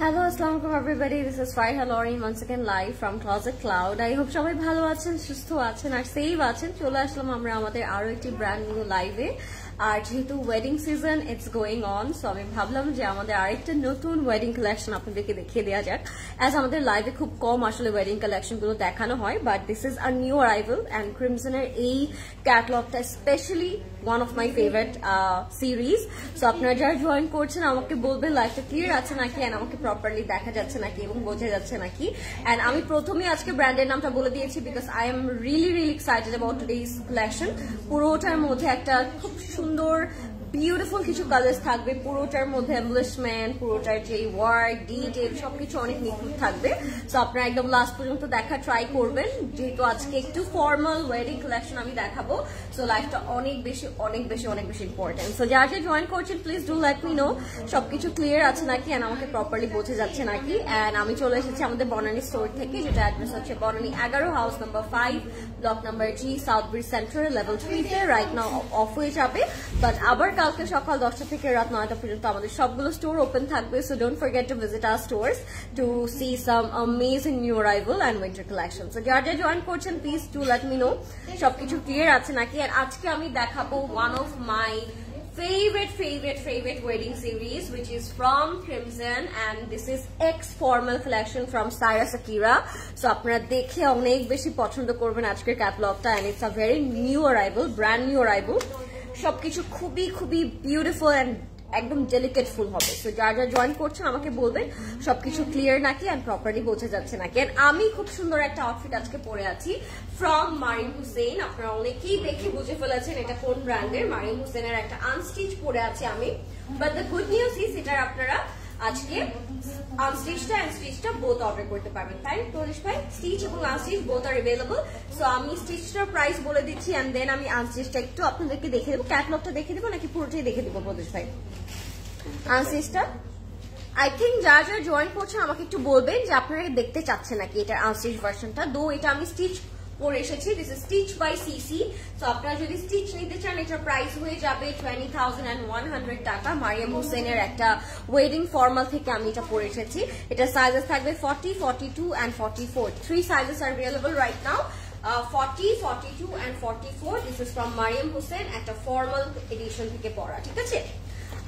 Hello, Assalamualaikum everybody. This is Fariha Lauren once again live from Closet Cloud. I hope সবাই ভালো আছেন, সুস্থ আছেন আর সেফ আছেন। চলে আসলাম আমরা আমাদের আরো একটি ব্র্যান্ড নিউ লাইভে। আর যেহেতু wedding season it's going on, so আমি ভাবলাম যে আমাদের আরেকটা নতুন ওয়েডিং কালেকশন আপনাদেরকে দেখিয়ে দেওয়া যাক। অ্যাজ আমাদের লাইভে খুব কম আসলে ওয়েডিং কালেকশন গুলো দেখানো হয়, but this is a new arrival and ক্রিমসনের এই ক্যাটালগটা specially one of my favourite series. So আপনারা যারা জয়েন করছেন আমাকে বলবেন লাইভটা ক্লিয়ার আছে নাকি অ্যান্ড আমাকে প্রপারলি দেখা যাচ্ছে নাকি এবং বোঝা যাচ্ছে নাকি। অ্যান্ড আমি প্রথমেই আজকে ব্র্যান্ডের নামটা বলে দিয়েছি because I am really excited about today's collection. পুরোটার মধ্যে একটা খুব সুন্দর বিউটিফুল কিছু কালার্স থাকবে, পুরোটার মধ্যে এমব্লিশমেন্ট, পুরোটার যে ওয়ার্ক ডিটেইল সবকিছু অনেক নিখুঁত থাকবে। সো আপনারা একদম লাস্ট পর্যন্ত দেখা ট্রাই করবেন, যেহেতু আজকে একটু ফর্মাল ওয়েডিং কালেকশন আমি দেখাবো। সো লাইফটা অনেক বেশি ইম্পর্টেন্ট। সো যারা জয়েন করছেন please do let me know সবকিছু ক্লিয়ার আছে নাকি অ্যান্ড আমাকে প্রপারলি বোঝা যাচ্ছে নাকি। অ্যান্ড আমি চলে এসেছি আমাদের বনানী স্টোর থেকে, যেটা অ্যাড্রেস হচ্ছে Banani 11 house number 5 block number G south bridge centre level 3 তে। রাইট নাও অফ হয়ে যাবে, বাট আবার কালকে সকাল 10টা থেকে রাত 9টা পর্যন্ত আমাদের সবগুলো স্টোর ওপেন থাকবে। So don't forget to visit our stores to see some amazing new arrival and winter collection. So যারা জয়েন করছেন please do let me know সবকিছু ক্লিয়ার আছে নাকি। আর আজকে আমি দেখাবো one of my favorite wedding series which is from Crimson and this is X formal collection from Syra Sakira. So আপনারা দেখে অনেক বেশি পছন্দ করবেন আজকের ক্যাটালগটা and it's a very new arrival, brand new arrival. সবকিছু খুবই বিউটিফুল এন্ড একদম ডেলিকেট ফুল হবে। সো যারা জয়েন করছেন আমাকে বলবেন সবকিছু ক্লিয়ার নাকি এন্ড প্রপারলি বোঝা যাচ্ছে নাকি। এন্ড আমি খুব সুন্দর একটা আউটফিট আজকে পরে আছি ফ্রম মারিয়াম হুসেন। আপনারা অনেকেই দেখে বুঝে ফেলেছেন এটা কোন ব্র্যান্ডের। মারিয়াম হুসেনের একটা আনস্টিচ পরে আছি আমি, but the good news is এটার আপনারা আজকে আনস্টিচটা এন্ড স্টিচটা বোথ অর্ডার করতে পারবেন। তাই তোলিশ ভাই, স্টিচ এবং আনস্টিচ বোথ আর अवेलेबल। সো আমি স্টিচটার প্রাইস বলে দিচ্ছি এন্ড দেন আমি আনস্টিচটা একটু আপনাদেরকে দেখে দেবো। ক্যাটালগটা দেখে দেবো নাকি পুরোটাই দেখে দেবো তোলিশ ভাই? আনস্টিচটা আই থিঙ্ক যারা জয়েন করছেন আমাকে একটু বলবেন যে আপনারা দেখতে চাচ্ছেন নাকি এটার আনস্টিচ ভার্সনটা। দো এটা আমি স্টিচ পরে এসেছি, this is stitch by CC. So আপনারা যদি স্টিচ নিতে চান এটার প্রাইস হয়ে যাবে 20,100 টাকা। মারিয়াম হোসেনের একটা ওয়েডিং ফর্মাল থেকে আমি এটা পরে এসেছি। এটা সাইজেস থাকবে 40, 42 and 44, 3 sizes R available right now. 40, 42 and 44. This is from Mariam Hussein, একটা ফর্মাল এডিশন থেকে পড়া, ঠিক আছে?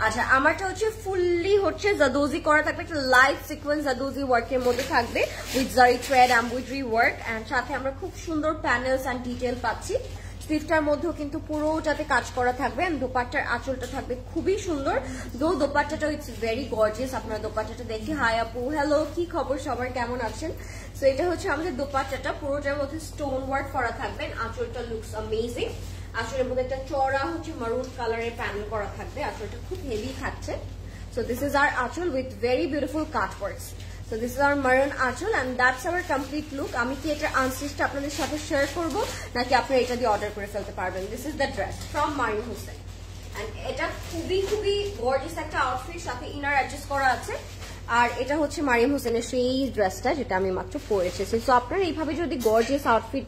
আচ্ছা, আমারটা হচ্ছে ফুললি হচ্ছে জাদোজি করা থাকবে, একটা লাইট সিকোয়েন্স জাদোজি ওয়ার্কের মধ্যে থাকবে উইথ জারি থ্রেড এমব্রয়ডারি ওয়ার্ক, এন্ড সাথে আমরা খুব সুন্দর প্যানেলস এন্ড ডিটেইল পাচ্ছি। স্লিভটার মধ্যেও কিন্তু পুরোটাতে কাজ করা থাকবে, এন্ড দোপাট্টার আঁচলটা থাকবে খুবই সুন্দর। দোপাট্টাটা ইটস ভেরি গর্জিয়াস। আপনারা দোপাট্টাটা দেখি। হাই আপু, হ্যালো, কি খবর সবার, কেমন আছেন? সো এটা হচ্ছে আমাদের দোপাট্টাটা, পুরোটার মধ্যে স্টোন ওয়ার্ক করা থাকবে, আঁচলটা লুকস অ্যামেজিং। আঁচলের মধ্যে একটা চড়া হচ্ছে মারুন কালারের প্যানেল করা থাকবে, আঁচলটা খুব হেভি খাচ্ছে। সো দিস ইজ আওয়ার আঁচল with very beautiful cut works. So this is our maroon আঁচল and that's our complete look. আমি কি এটা আনস্টিচটা আপনাদের সাথে শেয়ার করব নাকি আপনারা এটা দিয়ে অর্ডার করে ফেলতে পারবেন? This is the dress from Mariam Hussein and এটা খুবই খুবই গর্জিয়াস একটা আউটফিট, সাথে ইনার অ্যাডজাস্ট করা আছে। আর এটা হচ্ছে মারিয়াম হোসেনের সেই ড্রেসটা যেটা আমি মাত্র পরে এসেছি। সো আপনারা এইভাবে যদি গর্জিয়াস আউটফিট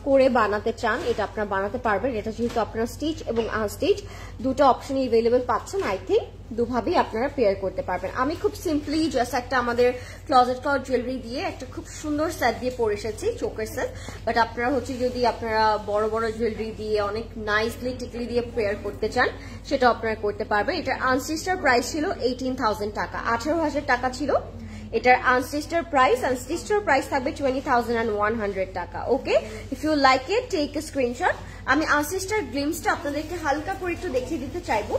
করে বানাতে চান, এটা আপনারা বানাতে পারবেন। এটা যেহেতু আপনারা স্টিচ এবং আনস্টিচ দুটো অপশনই अवेलेबल পাচ্ছেন, আই থিঙ্ক দুভাবেই আপনারা পেয়ার করতে পারবেন। আমি খুব সিম্পলি জাস্ট একটা আমাদের ক্লজেট কাউট জুয়েলারি দিয়ে একটা খুব সুন্দর সেট দিয়ে পরে এসেছি, চোকের সেট। বাট আপনারা হচ্ছে যদি আপনারা বড় বড় জুয়েলারি দিয়ে অনেক নাইসলি টিকলি দিয়ে পেয়ার করতে চান, সেটা আপনারা করতে পারবেন। এটার আনস্টিচটার প্রাইস ছিল 18,000 টাকা, 18,000 টাকা ছিল এটার আনস্টিচটার প্রাইস। আনস্টিচটার প্রাইস থাকবে 20,100 টাকা। Okay, if you like it take a screenshot. আমি আনস্টিচটার গ্লিমসটা আপনাদেরকে হালকা করে একটু দেখিয়ে দিতে চাইবো,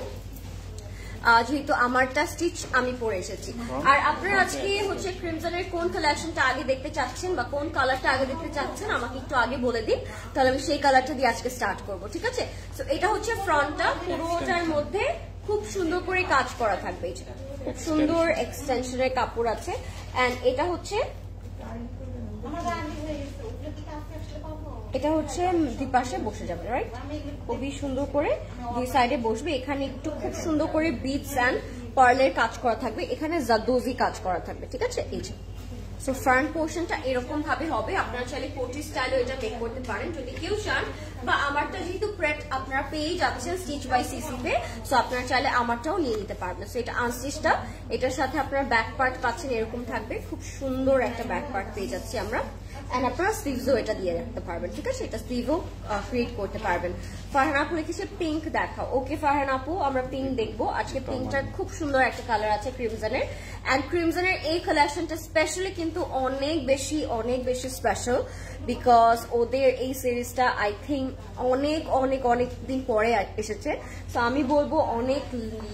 যেহেতু আমারটা স্টিচ আমি পরে এসেছি। আর আপনারা আজকে হচ্ছে ক্রিমজনের কোন কালেকশনটা আগে দেখতে চাচ্ছেন বা কোন কালারটা আগে দেখতে চাচ্ছেন আমাকে একটু আগে বলে দিন, তাহলে আমি সেই কালারটা দিয়ে আজকে স্টার্ট করব, ঠিক আছে? সো এটা হচ্ছে ফ্রন্টটা, পুরোটার মধ্যে খুব সুন্দর করে কাজ করা থাকবে, এটা খুব সুন্দর এক্সটেনশনের কাপড় আছে। এন্ড এটা হচ্ছে দুই পাশে বসে যাবে, রাইট? খুবই সুন্দর করে দুই সাইডে বসবে। এখানে একটু খুব সুন্দর করে বিটস এন্ড পার্লের কাজ করা থাকবে, এখানে জাদোজি কাজ করা থাকবে, ঠিক আছে? এই যে সো ফ্রন্ট পোর্শনটা এরকম ভাবে হবে। আপনারা চাইলে কোটি স্টাইলও এটা মেক করতে পারেন যদি কেউ চান, বা আমারটা যেহেতু প্রেট আপনারা পেয়ে যাচ্ছেন স্টিচ বাই সিসি তে, সো আপনারা চাইলে আমারটাও নিয়ে নিতে পারবেন। সো এটা আনস্টিচটা, এটার সাথে আপনারা ব্যাক পার্ট পাচ্ছেন এরকম থাকবে, খুব সুন্দর একটা ব্যাক পার্ট পেয়ে যাচ্ছি আমরা। এন্ড আপনারা স্লিভসও এটা দিয়ে রাখতে পারবেন, ঠিক আছে? এটা স্লিভও ক্রিয়েট করতে পারবেন। ফারহান আপু লিখেছে পিঙ্ক দেখাও। ওকে ফারহান আপু, আমরা পিঙ্ক দেখবো আজকে। পিঙ্কটার খুব সুন্দর একটা কালার আছে ক্রিমজনের, এন্ড ক্রিমজনের এই কালেকশনটা স্পেশালি কিন্তু অনেক বেশি স্পেশাল, বিকজ ওদের এই সিরিজটা আই থিঙ্ক অনেক অনেক অনেক দিন পরে এসেছে। সো আমি বলবো অনেক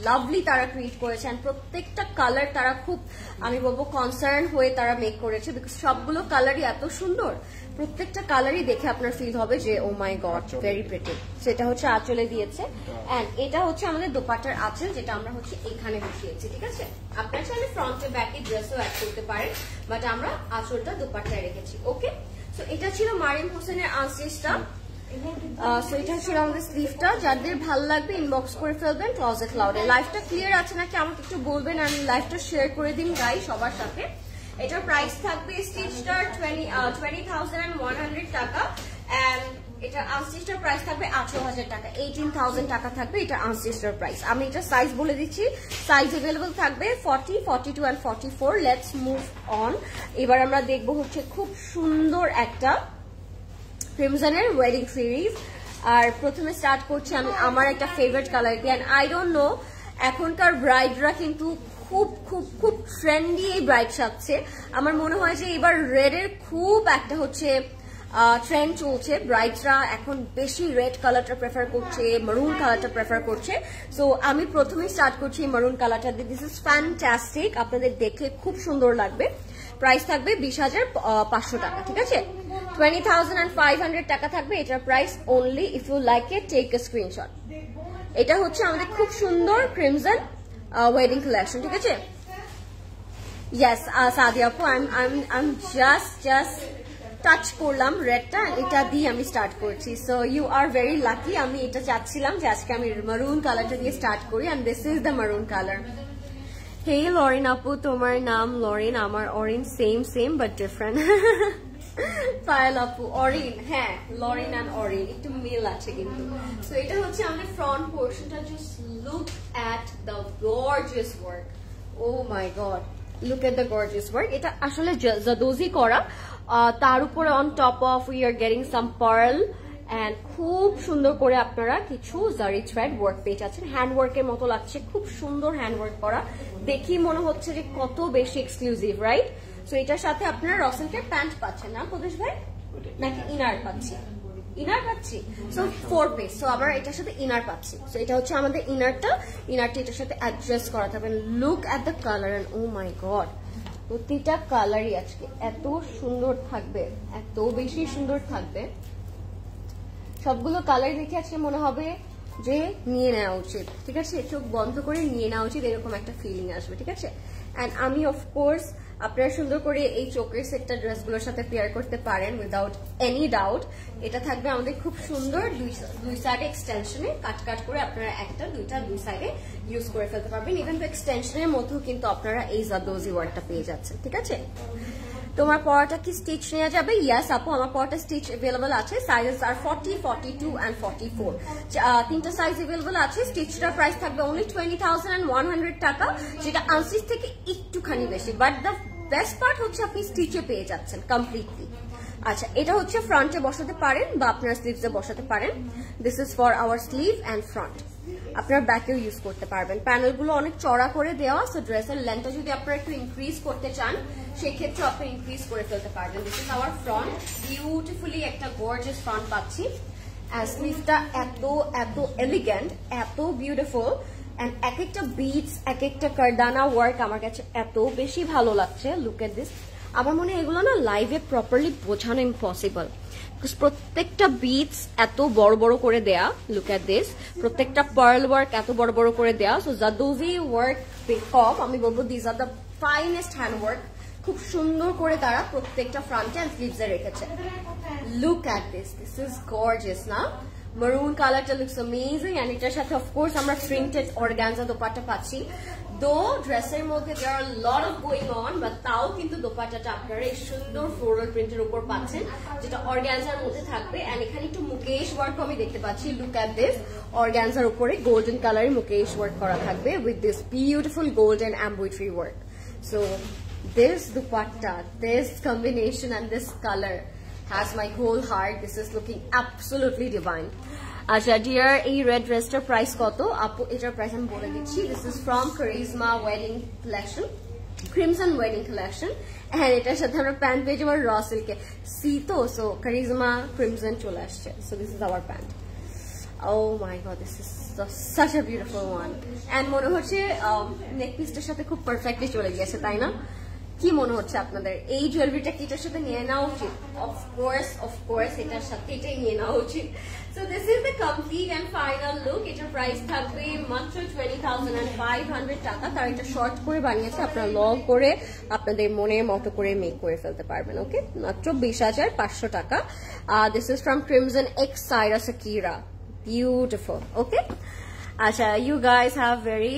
লাভলি তারা ক্রিয়েট করেছে, এন্ড প্রত্যেকটা কালার তারা খুব আমি বলবো কনসার্ন হয়ে তারা মেক করেছে, বিকজ সবগুলো কালারই এত সুন্দর, প্রত্যেকটা কালারই দেখে আপনার ফিল হবে যে ও মাই গড ভেরি প্রিটি। সেটা হচ্ছে আঁচলে দিয়েছে, এন্ড এটা হচ্ছে আমাদের দোপাট্টার আঁচল, যেটা আমরা হচ্ছে এখানে বসিয়েছি, ঠিক আছে? আপনারা চাইলে ফ্রন্টে ব্যাকে ড্রেসও অ্যাড করতে পারেন, বাট আমরা আঁচলটা দোপাট্টায় রেখেছি। ওকে, সো এটা ছিল মারিয়াম হোসেনের আনস্টিচটা। সো এটা ছিল আমাদের স্লিভটা। যাদের ভালো লাগবে ইনবক্স করে ফেলবেন ক্লজেট ক্লাউডে। লাইভটা ক্লিয়ার আছে নাকি আমাকে একটু বলবেন, আমি লাইভটা শেয়ার করে দিন গাই সবার সাথে। এটার প্রাইস থাকবে স্টিচটার 20,100 টাকা, এন্ড এটা আনস্টিচটার প্রাইস থাকবে 18,000 টাকা, 18,000 টাকা থাকবে এটা আনস্টিচটার প্রাইস। আমি এটা সাইজ বলে দিচ্ছি, সাইজ अवेलेबल থাকবে 40, 42 এন্ড 44। Let's move on. এবার আমরা দেখব হচ্ছে খুব সুন্দর একটা ক্রিমজনের ওয়েডিং সিরিজ। আর প্রথমে স্টার্ট করছি আমি আমার একটা ফেভারিট কালার দিয়ে, এন্ড আই ডোন্ট নো এখনকার ব্রাইডরা কিন্তু খুব খুব খুব ট্রেন্ডি এই ব্রাইড সাজছে। আমার মনে হয় যে এবার রেড এর খুব একটা হচ্ছে ট্রেন্ড চলছে, ব্রাইডরা এখন বেশি রেড কালারটা প্রেফার করছে, মারুন কালারটা প্রেফার করছে। সো আমি প্রথমেই স্টার্ট করছি মারুন কালারটা দিয়ে। দিস ইজ ফ্যান্টাস্টিক, আপনাদের দেখলে খুব সুন্দর লাগবে। প্রাইস থাকবে 20,500 টাকা, ঠিক আছে? 20,500 টাকা থাকবে এটার price only. If you like it take a screenshot. এটা হচ্ছে আমাদের খুব সুন্দর ক্রিমজন ওয়েডিং কালেকশন, ঠিক আছে? ইয়েস সাদিয়া আপু, আই জাস্ট টাচ করলাম রেডটা, এটা দিয়ে আমি স্টার্ট করছি। So you are very lucky. আমি এটা চাচ্ছিলাম যে আজকে আমি মারুন কালারটা দিয়ে স্টার্ট করি, and this is the maroon colour. Hey Lorin আপু, তোমার নাম লরিন, আমার Orin, same but different. Payel আপু অরিন, হ্যাঁ লরিন এন্ড অরিন একটু মিল আছে কিন্তু। সো এটা হচ্ছে আমাদের ফ্রন্ট পোর্শনটা। Just look at the gorgeous work, oh my god, look at the gorgeous work. এটা আসলে জাদোজি করা, তার উপরে on top of we are getting some pearl and খুব সুন্দর করে আপনারা কিছু জারি থ্রেড ওয়ার্ক পেয়ে যাচ্ছেন। হ্যান্ড ওয়ার্কের মতো লাগছে, খুব সুন্দর হ্যান্ড ওয়ার্ক করা, দেখি মনে হচ্ছে যে কত বেশি এক্সক্লুসিভ, রাইট? সো এটার সাথে আপনারা রসেলকের প্যান্ট পাচ্ছেন না প্রদেশ ভাই, নাকি ইনার পাচ্ছি? ইনার পাচ্ছি। সো 4 পিস, সো আমরা এটার সাথে ইনার পাচ্ছি। সো এটা হচ্ছে আমাদের ইনারটা এটার সাথে অ্যাডজাস্ট করা থাকবে। Look at the colour and oh my god, প্রতিটা কালারই আজকে এত সুন্দর থাকবে, এত বেশি সুন্দর থাকবে। সবগুলো কালার দেখে আজকে মনে হবে যে নিয়ে নেওয়া উচিত, ঠিক আছে? চোখ বন্ধ করে নিয়ে নেওয়া উচিত, এরকম একটা ফিলিং আসবে, ঠিক আছে? এন্ড আমি অফকোর্স আপনারা সুন্দর করে এই চোখের সেটটা ড্রেসগুলোর সাথে পেয়ার করতে পারেন উইদাউট এনি ডাউট। এটা থাকবে আমাদের খুব সুন্দর দুই সাইডে এক্সটেনশনে কাট করে আপনারা একটা দুইটা দুই সাইডে ইউজ করে ফেলতে পারবেন। ইভেন তো এক্সটেনশনের মধ্যেও কিন্তু আপনারা এই জাদোজি ওয়ার্কটা পেয়ে যাচ্ছেন, ঠিক আছে? তোমার পরাটা কি স্টিচ নেওয়া যাবে? ইয়েস আপু, আমার পরাটা স্টিচ अवेलेबल আছে। সাইজেস আর 40, 42 এন্ড 44, তিনটা সাইজ अवेलेबल আছে। স্টিচটার প্রাইস থাকবে অনলি 20,100 টাকা, যেটা আনস্টিচ থেকে একটুখানি বেশি, বাট দ্য বেস্ট পার্ট হচ্ছে আপনি স্টিচে পেয়ে যাচ্ছেন কমপ্লিটলি। আচ্ছা, এটা হচ্ছে ফ্রন্টে বসাতে পারেন বা আপনারা স্লিভসে বসাতে পারেন। This is for our sleeve and front. আপনারা ব্যাকেও ইউজ করতে পারবেন। প্যানেলগুলো অনেক চড়া করে দেওয়া, সো ড্রেসের লেন্থটা যদি আপনারা একটু ইনক্রিজ করতে চান সেই ক্ষেত্রে আপনি ইনক্রিজ করে ফেলতে পারবেন। This is our front, beautifully একটা গর্জিয়াস ফ্রন্ট পাচ্ছি। আর স্লিভটা এত এত এলিগেন্ট, এত বিউটিফুল, এন্ড এক একটা বিটস, এক একটা কারদানা ওয়ার্ক আমার কাছে এত বেশি ভালো লাগছে। Look at this. আমার মনে হয় এগুলো না লাইভে প্রপারলি বোঝানো ইম্পসিবল, প্রত্যেকটা বিটস এত বড় বড় করে দেয়া। লুক এট দিস, প্রত্যেকটা পার্ল ওয়ার্ক এত বড় বড় করে দেয়া। সো জাদোজি ওয়ার্ক পিকঅপ, আমি বলবো this are the finest hand work. খুব সুন্দর করে তারা প্রত্যেকটা ফ্রন্টে এন্ড স্লিভসে রেখেছে। Look at this, this is gorgeous না? মারুন কালারটা লুকস অ্যামেজিং, এন্ড এটার সাথে অফকোর্স আমরা প্রিন্টেড অর্গানজা দোপাট্টা পাচ্ছি। দো ড্রেসের মধ্যে there are lot of going on, but তাও কিন্তু দোপাট্টাটা আপনারা এই সুন্দর ফ্লোরাল প্রিন্টের উপর পাচ্ছেন, যেটা অর্গানজার মধ্যে থাকবে। এন্ড এখানে একটু মুকেশ ওয়ার্ক আমি দেখতে পাচ্ছি। লুক এট দিস, অর্গানজার উপরে গোল্ডেন কালারের মুকেশ ওয়ার্ক করা থাকবে with this beautiful golden embroidery work. So this dupatta, this combination and this color has my whole heart. This is looking absolutely divine. আচ্ছা ডিয়ার, এই red ড্রেসটার price কত আপু? এটার প্রাইস আমি বলে দিচ্ছি। This is from Charisma wedding collection, Crimson wedding collection, and এটার সাথে আমরা প্যান্ট পেয়ে যাবো র সিল্কে। সি তো, সো কারিজমা ক্রিমসন চলে আসছে। So this is our pant. Oh my god, this is such a beautiful one. And মনে হচ্ছে নেক পিসটার সাথে খুব পারফেক্টলি চলে গিয়েছে, তাই না? কি মনে হচ্ছে আপনাদের? এই জুয়েলারিটা কি এটার সাথে নিয়ে নেওয়া উচিত? অফকোর্স এটার সাথে এটাই নিয়ে নেওয়া উচিত। So this is the complete and final look. এটার প্রাইস থাকবে মাত্র 20,500 টাকা। তার এটা শর্ট করে বানিয়েছে, আপনারা লং করে আপনাদের মনের মতো করে মেক করে ফেলতে পারবেন। ওকে, মাত্র 20,500 টাকা। This is from Crimson x Saira Shakira, beautiful. Okay, আচ্ছা, you guys have very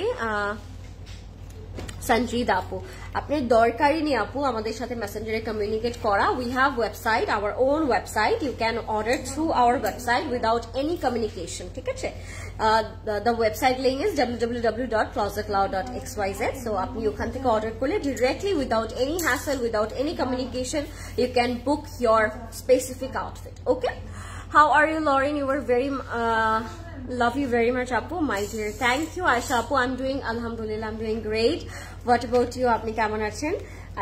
Sanjid আপু, আপনার দরকারই নেই আপু আমাদের সাথে মেসেঞ্জারে কমিউনিকেট করা। We have website, our own website. You can order through our website without any communication, ঠিক আছে? The website link is www.closetcloud.xyz। So আপনি ওখান থেকে অর্ডার করলে directly without any hassle, without any communication, you can book your specific outfit. Okay, how are you Lauren? You were very love you very much apu, my dear. Thank you Aisha apu. I'm doing alhamdulillah, I'm doing great. What about you? আপনি কেমন আছেন?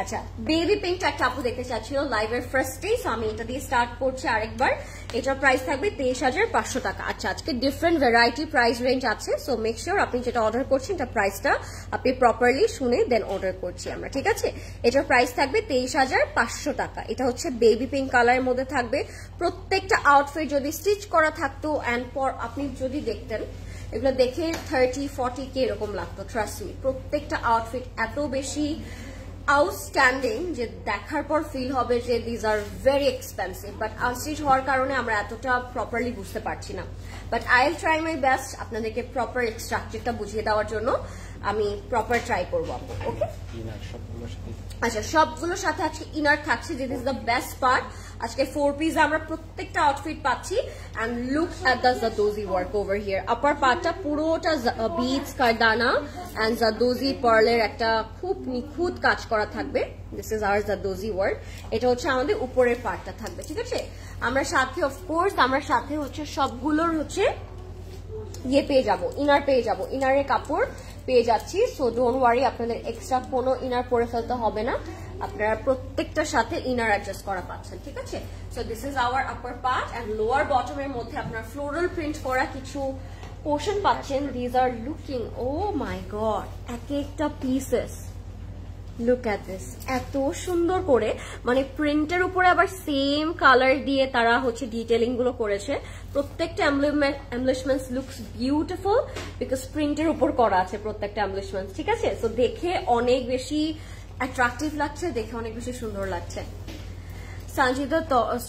আচ্ছা, baby pink একটা আপু দেখতে চাচ্ছিল লাইভের ফার্স্টে, সো আমি এটা দিয়ে স্টার্ট করছি আরেকবার। এটার প্রাইস থাকবে 23,500 টাকা। আচ্ছা, আজকে ডিফারেন্ট ভ্যারাইটি প্রাইস রেঞ্জ আছে, সো মেক শিওর আপনি যেটা অর্ডার করছেন এটা প্রাইসটা আপনি প্রপারলি শুনে দেন অর্ডার করছি আমরা, ঠিক আছে? এটার প্রাইস থাকবে 23,500 টাকা। এটা হচ্ছে বেবি পিঙ্ক কালারের মধ্যে থাকবে। প্রত্যেকটা আউটফিট যদি স্টিচ করা থাকতো অ্যান্ড পর আপনি যদি দেখতেন, এগুলো দেখে 30-40 কে এরকম লাগতো। ট্রাস্ট মি, প্রত্যেকটা আউটফিট এত বেশি আউটস্ট্যান্ডিং যে দেখার পর ফিল হবে যে these are very expensive, but unstitch হওয়ার কারণে আমরা এতটা প্রপারলি বুঝতে পারছি না। But I will try my best আপনাদেরকে প্রপার স্ট্রাকচারটা বুঝিয়ে দেওয়ার জন্য। আমি প্রপার ট্রাই করবো আপু। ওকে আচ্ছা, সবগুলোর সাথে আজকে ইনার থাকছে, this is the best part. আজকে 4 পিস আমরা প্রত্যেকটা আউটফিট পাচ্ছি। And look at the zardozi work over here. Upper পার্টটা পুরোটা বিটস, কারদানা এন্ড জাদোজি পার্লের একটা খুব নিখুঁত কাজ করা থাকবে। This is our zardozi work. এটা হচ্ছে আমাদের উপরের পার্টটা থাকবে, ঠিক আছে। আমরা সাথে অফকোর্স আমরা সাথে হচ্ছে সবগুলোর হচ্ছে ইয়ে পেয়ে যাবো, ইনার পেয়ে যাবো, ইনারের কাপড় পেয়ে যাচ্ছি। সো ডোন্ট ওয়ারি, আপনাদের এক্সট্রা কোনো ইনার পরে ফেলতে হবে না, আপনারা প্রত্যেকটার সাথে ইনার অ্যাডজাস্ট করা পাচ্ছেন, ঠিক আছে। So this is our upper part and lower বটমের মধ্যে আপনার ফ্লোরাল প্রিন্ট করা কিছু পোর্শন পাচ্ছেন। These are looking, oh my God, এক একটা পিসেস, লুক এট দিস, এত সুন্দর করে, মানে প্রিন্টের উপরে আবার সেম কালার দিয়ে তারা হচ্ছে ডিটেলিং গুলো করেছে। প্রত্যেকটা এমব্লিশমেন্টস লুকস বিউটিফুল বিকজ প্রিন্টের উপর করা আছে প্রত্যেকটা এমব্লিশমেন্টস, ঠিক আছে। সো দেখে অনেক বেশি অ্যাট্রাকটিভ লাগছে, দেখে অনেক বেশি সুন্দর লাগছে। Sanjida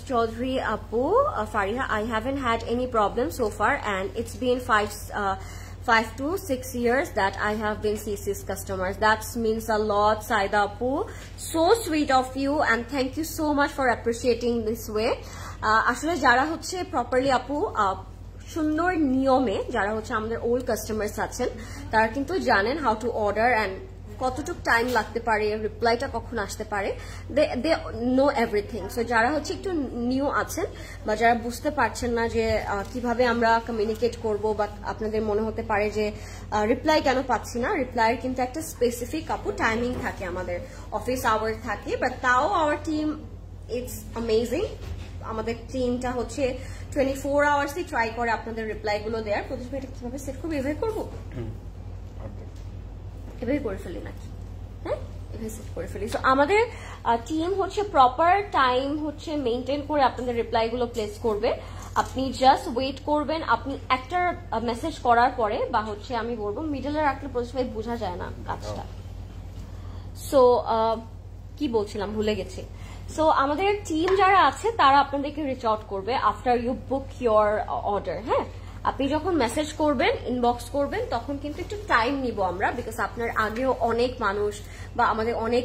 Chaudhary Apu, Fariha, I haven't had any problem so far and it's been 5 to 6 years that I have been CC's customers. That means a lot, Saida Apu. So sweet of you and thank you so much for appreciating this way. Ashole jara hocche properly Apu সুন্দর নিয়মে যারা হচ্ছে আমাদের old customers আছেন তারা কিন্তু জানেন how to order and কতটুকু টাইম লাগতে পারে, রিপ্লাইটা কখন আসতে পারে, দে নো এভরিথিং। সো যারা হচ্ছে একটু নিউ আছেন বা যারা বুঝতে পারছেন না যে কিভাবে আমরা কমিউনিকেট করব বা আপনাদের মনে হতে পারে যে রিপ্লাই কেন পাচ্ছি না, রিপ্লাইয়ের কিন্তু একটা স্পেসিফিক আপু টাইমিং থাকে, আমাদের অফিস আওয়ার থাকে, বাট তাও আওয়ার টিম ইটস অ্যামেজিং। আমাদের টিমটা হচ্ছে 24 আওয়ার্সই ট্রাই করে আপনাদের রিপ্লাই গুলো দেওয়ার। প্রতিদিন এটা কিভাবে সেট করবো, এভাবে করবো, এভাবে করে ফেলি নাকি, হ্যাঁ এভাবে সেট করে ফেলি। সো আমাদের টিম হচ্ছে প্রপার টাইম হচ্ছে মেনটেন করে আপনাদের রিপ্লাই গুলো প্লেস করবে। আপনি জাস্ট ওয়েট করবেন, আপনি একটা মেসেজ করার পরে বা হচ্ছে আমি বলবো মিডলে রাখলে প্রথমে বোঝা যায় না কাজটা। সো কি বলছিলাম ভুলে গেছি। সো আমাদের টিম যারা আছে তারা আপনাদেরকে রিচ আউট করবে after you book your order. হ্যাঁ, আপনি যখন মেসেজ করবেন, ইনবক্স করবেন, তখন কিন্তু একটু টাইম নিব আমরা, বিকজ আপনার আগেও অনেক মানুষ বা আমাদের অনেক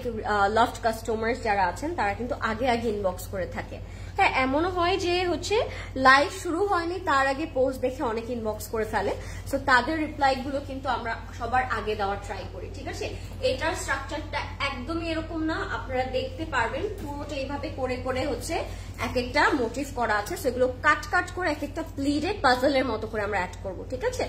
লাভড কাস্টমার্স যারা আছেন তারা কিন্তু আগে আগে ইনবক্স করে থাকে। হ্যাঁ, এমনও হয় যে হচ্ছে লাইভ শুরু হয়নি তার আগে পোস্ট দেখে অনেক ইনবক্স করে ফেলে। সো তাদের রিপ্লাই গুলো কিন্তু আমরা সবার আগে দেওয়ার ট্রাই করি, ঠিক আছে। এটার স্ট্রাকচারটা একদমই এরকম না, আপনারা দেখতে পারবেন পুরোটা এইভাবে করে করে হচ্ছে এক একটা মোটিভ করা আছে। সেগুলো কাট কাট করে এক একটা প্লিডেড পাজলের মতো করে আমরা অ্যাড করবো, ঠিক আছে।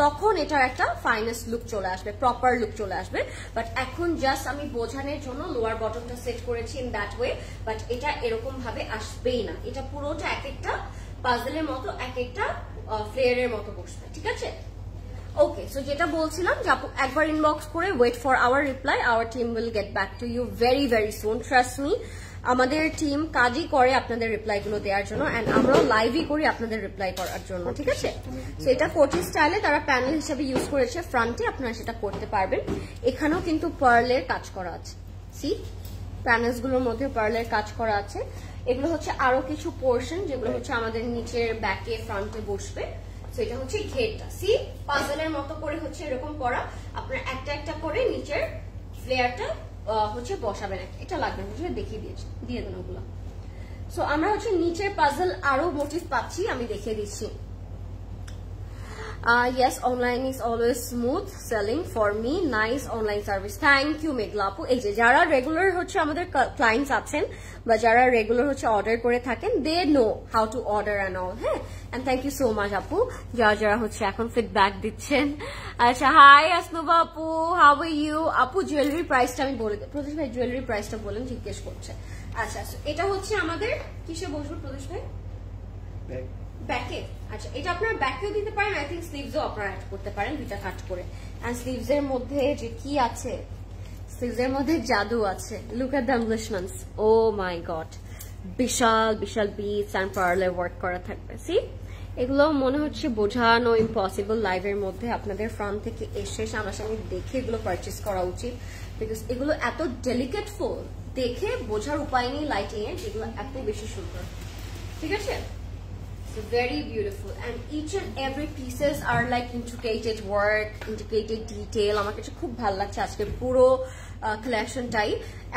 তখন এটার একটা ফাইনেস্ট লুক চলে আসবে, প্রপার লুক চলে আসবে। বাট এখন জাস্ট আমি বোঝানোর জন্য লোয়ার বটমটা সেট করেছি ইন দ্যাট ওয়ে, বাট এটা এরকম ভাবে আসবেই না, এটা পুরোটা এক একটা পাজলের মতো এক একটা ফ্লেয়ারের মতো বসবে, ঠিক আছে। ওকে, সো যেটা বলছিলাম যে আপু একবার ইনবক্স করে wait for our reply, our team will get back to you very very soon, trust me. আমাদের টিম কাজই করে আপনাদের রিপ্লাই গুলো দেওয়ার জন্য এন্ড আমরাও লাইভই করি আপনাদের রিপ্লাই করার জন্য, ঠিক আছে। সেটা কোটি স্টাইলে তারা প্যানেল হিসেবে ইউজ করেছে ফ্রন্টে, আপনারা সেটা করতে পারবেন। এখানেও কিন্তু পার্লের কাজ করা আছে, সি প্যানেলস গুলোর মধ্যে পার্লের কাজ করা আছে। এগুলো হচ্ছে আরো কিছু পোর্শন যেগুলো হচ্ছে আমাদের নিচের ব্যাকে ফ্রন্টে বসবে। তো এটা হচ্ছে ঘেরটা, সি পাজলের মতো করে হচ্ছে এরকম করা, আপনার একটা একটা করে নিচের ফ্লেয়ারটা হচ্ছে বসাবেন। এটা লাগবে বুঝলে, দেখিয়ে দিয়েছি, দিয়ে দেন ওগুলো। সো আমরা হচ্ছে নিচের পাজল আরো মোটিভ পাচ্ছি, আমি দেখিয়ে দিচ্ছি। Yes, online is always smooth selling for me. Nice online service. Thank you, Megla Apu. এই যে যারা রেগুলার হচ্ছে আমাদের ক্লায়েন্টস আছেন বা যারা রেগুলার হচ্ছে অর্ডার করে থাকেন, they know how to order and all. হ্যাঁ, and thank you so much আপু যারা হচ্ছে এখন ফিডব্যাক দিচ্ছেন। আচ্ছা, হাই আসনুবা আপু, how are you? আপু জুয়েলারি প্রাইসটা আমি বলে দিই। প্রদেশ ভাই জুয়েলারি প্রাইসটা বলেন, জিজ্ঞেস করছে। আচ্ছা, এটা হচ্ছে আমাদের কিসে বসবো প্রদেশ ভাই? ব্যাকে। আচ্ছা, এটা আপনারা ব্যাকেও দিতে পারেন, আই থিঙ্ক স্লিভসও আপনারা অ্যাড করতে পারেন দুইটা কাট করে। এন্ড স্লিভস এর মধ্যে যে কি আছে, স্লিভস এর মধ্যে জাদু আছে। Look at the embellishments, oh my God, বিশাল বিশাল বিটস এন্ড পার্লে ওয়ার্ক করা থাকবে। সি এগুলো মনে হচ্ছে বোঝানো ইম্পসিবল লাইভের মধ্যে, আপনাদের ফ্রন্ট থেকে এসে সামনাসামনি দেখে এগুলো পারচেস করা উচিত, বিকজ এগুলো এত ডেলিকেট ফুল, দেখে বোঝার উপায় নেই লাইটিং এ, যেগুলো এত বেশি সুন্দর, ঠিক আছে। So very beautiful, and each and every pieces are like intricate work, intricate detail. আমার কাছে খুব ভালো লাগছে আজকে পুরো কালেকশনটাই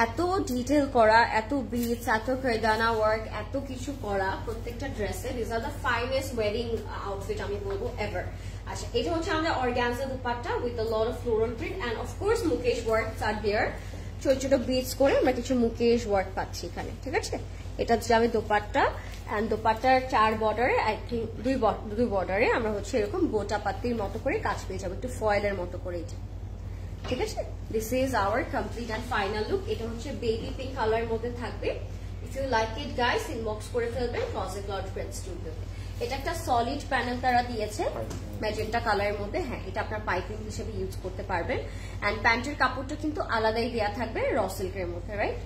এত ডিটেইল করা, এত বিটস, এত কারদানা ওয়ার্ক, এত কিছু করা প্রত্যেকটা ড্রেসে। These are the finest wedding outfit আমি বলবো ever. আচ্ছা, এটা হচ্ছে আমাদের organza dupatta with a lot of floral print and of course Mukesh works are there. ছোট ছোট বিটস করে আমরা কিছু মুকেশ ওয়ার্ক পাচ্ছি এখানে, ঠিক আছে। এটা যাবে দোপাট্টা, এন্ড দোপাট্টার 4 বর্ডারে, আই থিঙ্ক 2 বর্ডারে আমরা হচ্ছে এরকম গোটা পাত্তির মতো করে কাজ পেয়ে যাবো, একটু ফয়েলের মতো করে, এটা ঠিক আছে। This is our complete and final look. এটা হচ্ছে বেবি পিঙ্ক কালারের মধ্যে থাকবে। If you like it guys, inbox করে ফেলবেন ক্লজেট ক্লাউড ফ্রেন্ডস স্টুডিওতে। এটা একটা সলিড প্যানেল তারা দিয়েছে ম্যাজেন্টা কালারের মধ্যে। হ্যাঁ, এটা আপনার পাইপিং হিসেবে ইউজ করতে পারবেন। এন্ড প্যান্টের কাপড়টা কিন্তু আলাদাই দেয়া থাকবে র সিল্কের মধ্যে, রাইট।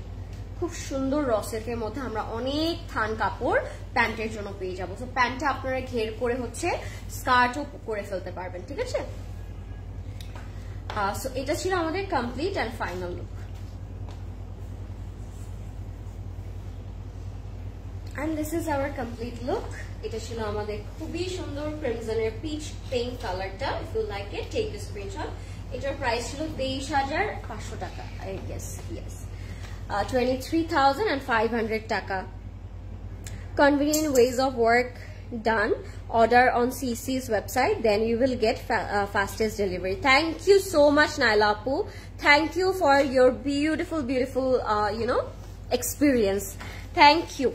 খুব সুন্দর র সিল্কের মধ্যে আমরা অনেক থান কাপড় প্যান্টের জন্য পেয়ে যাবো। তো প্যান্টটা আপনারা ঘের করে হচ্ছে স্কার্টও করে ফেলতে পারবেন, ঠিক আছে। সো এটা ছিল আমাদের complete and final look. And this is our complete look. এটা ছিল আমাদের খুবই সুন্দর ক্রিমজনের পিচ পিঙ্ক কালারটা। If you like it, take the screenshot. এটার প্রাইস ছিল 23,500 টাকা, I guess. Yes. 23,500 টাকা. Convenient ways of work done. Order on CC's website, then you will get fastest delivery. Thank you so much, Naila Apu. Thank you for your beautiful experience. Thank you.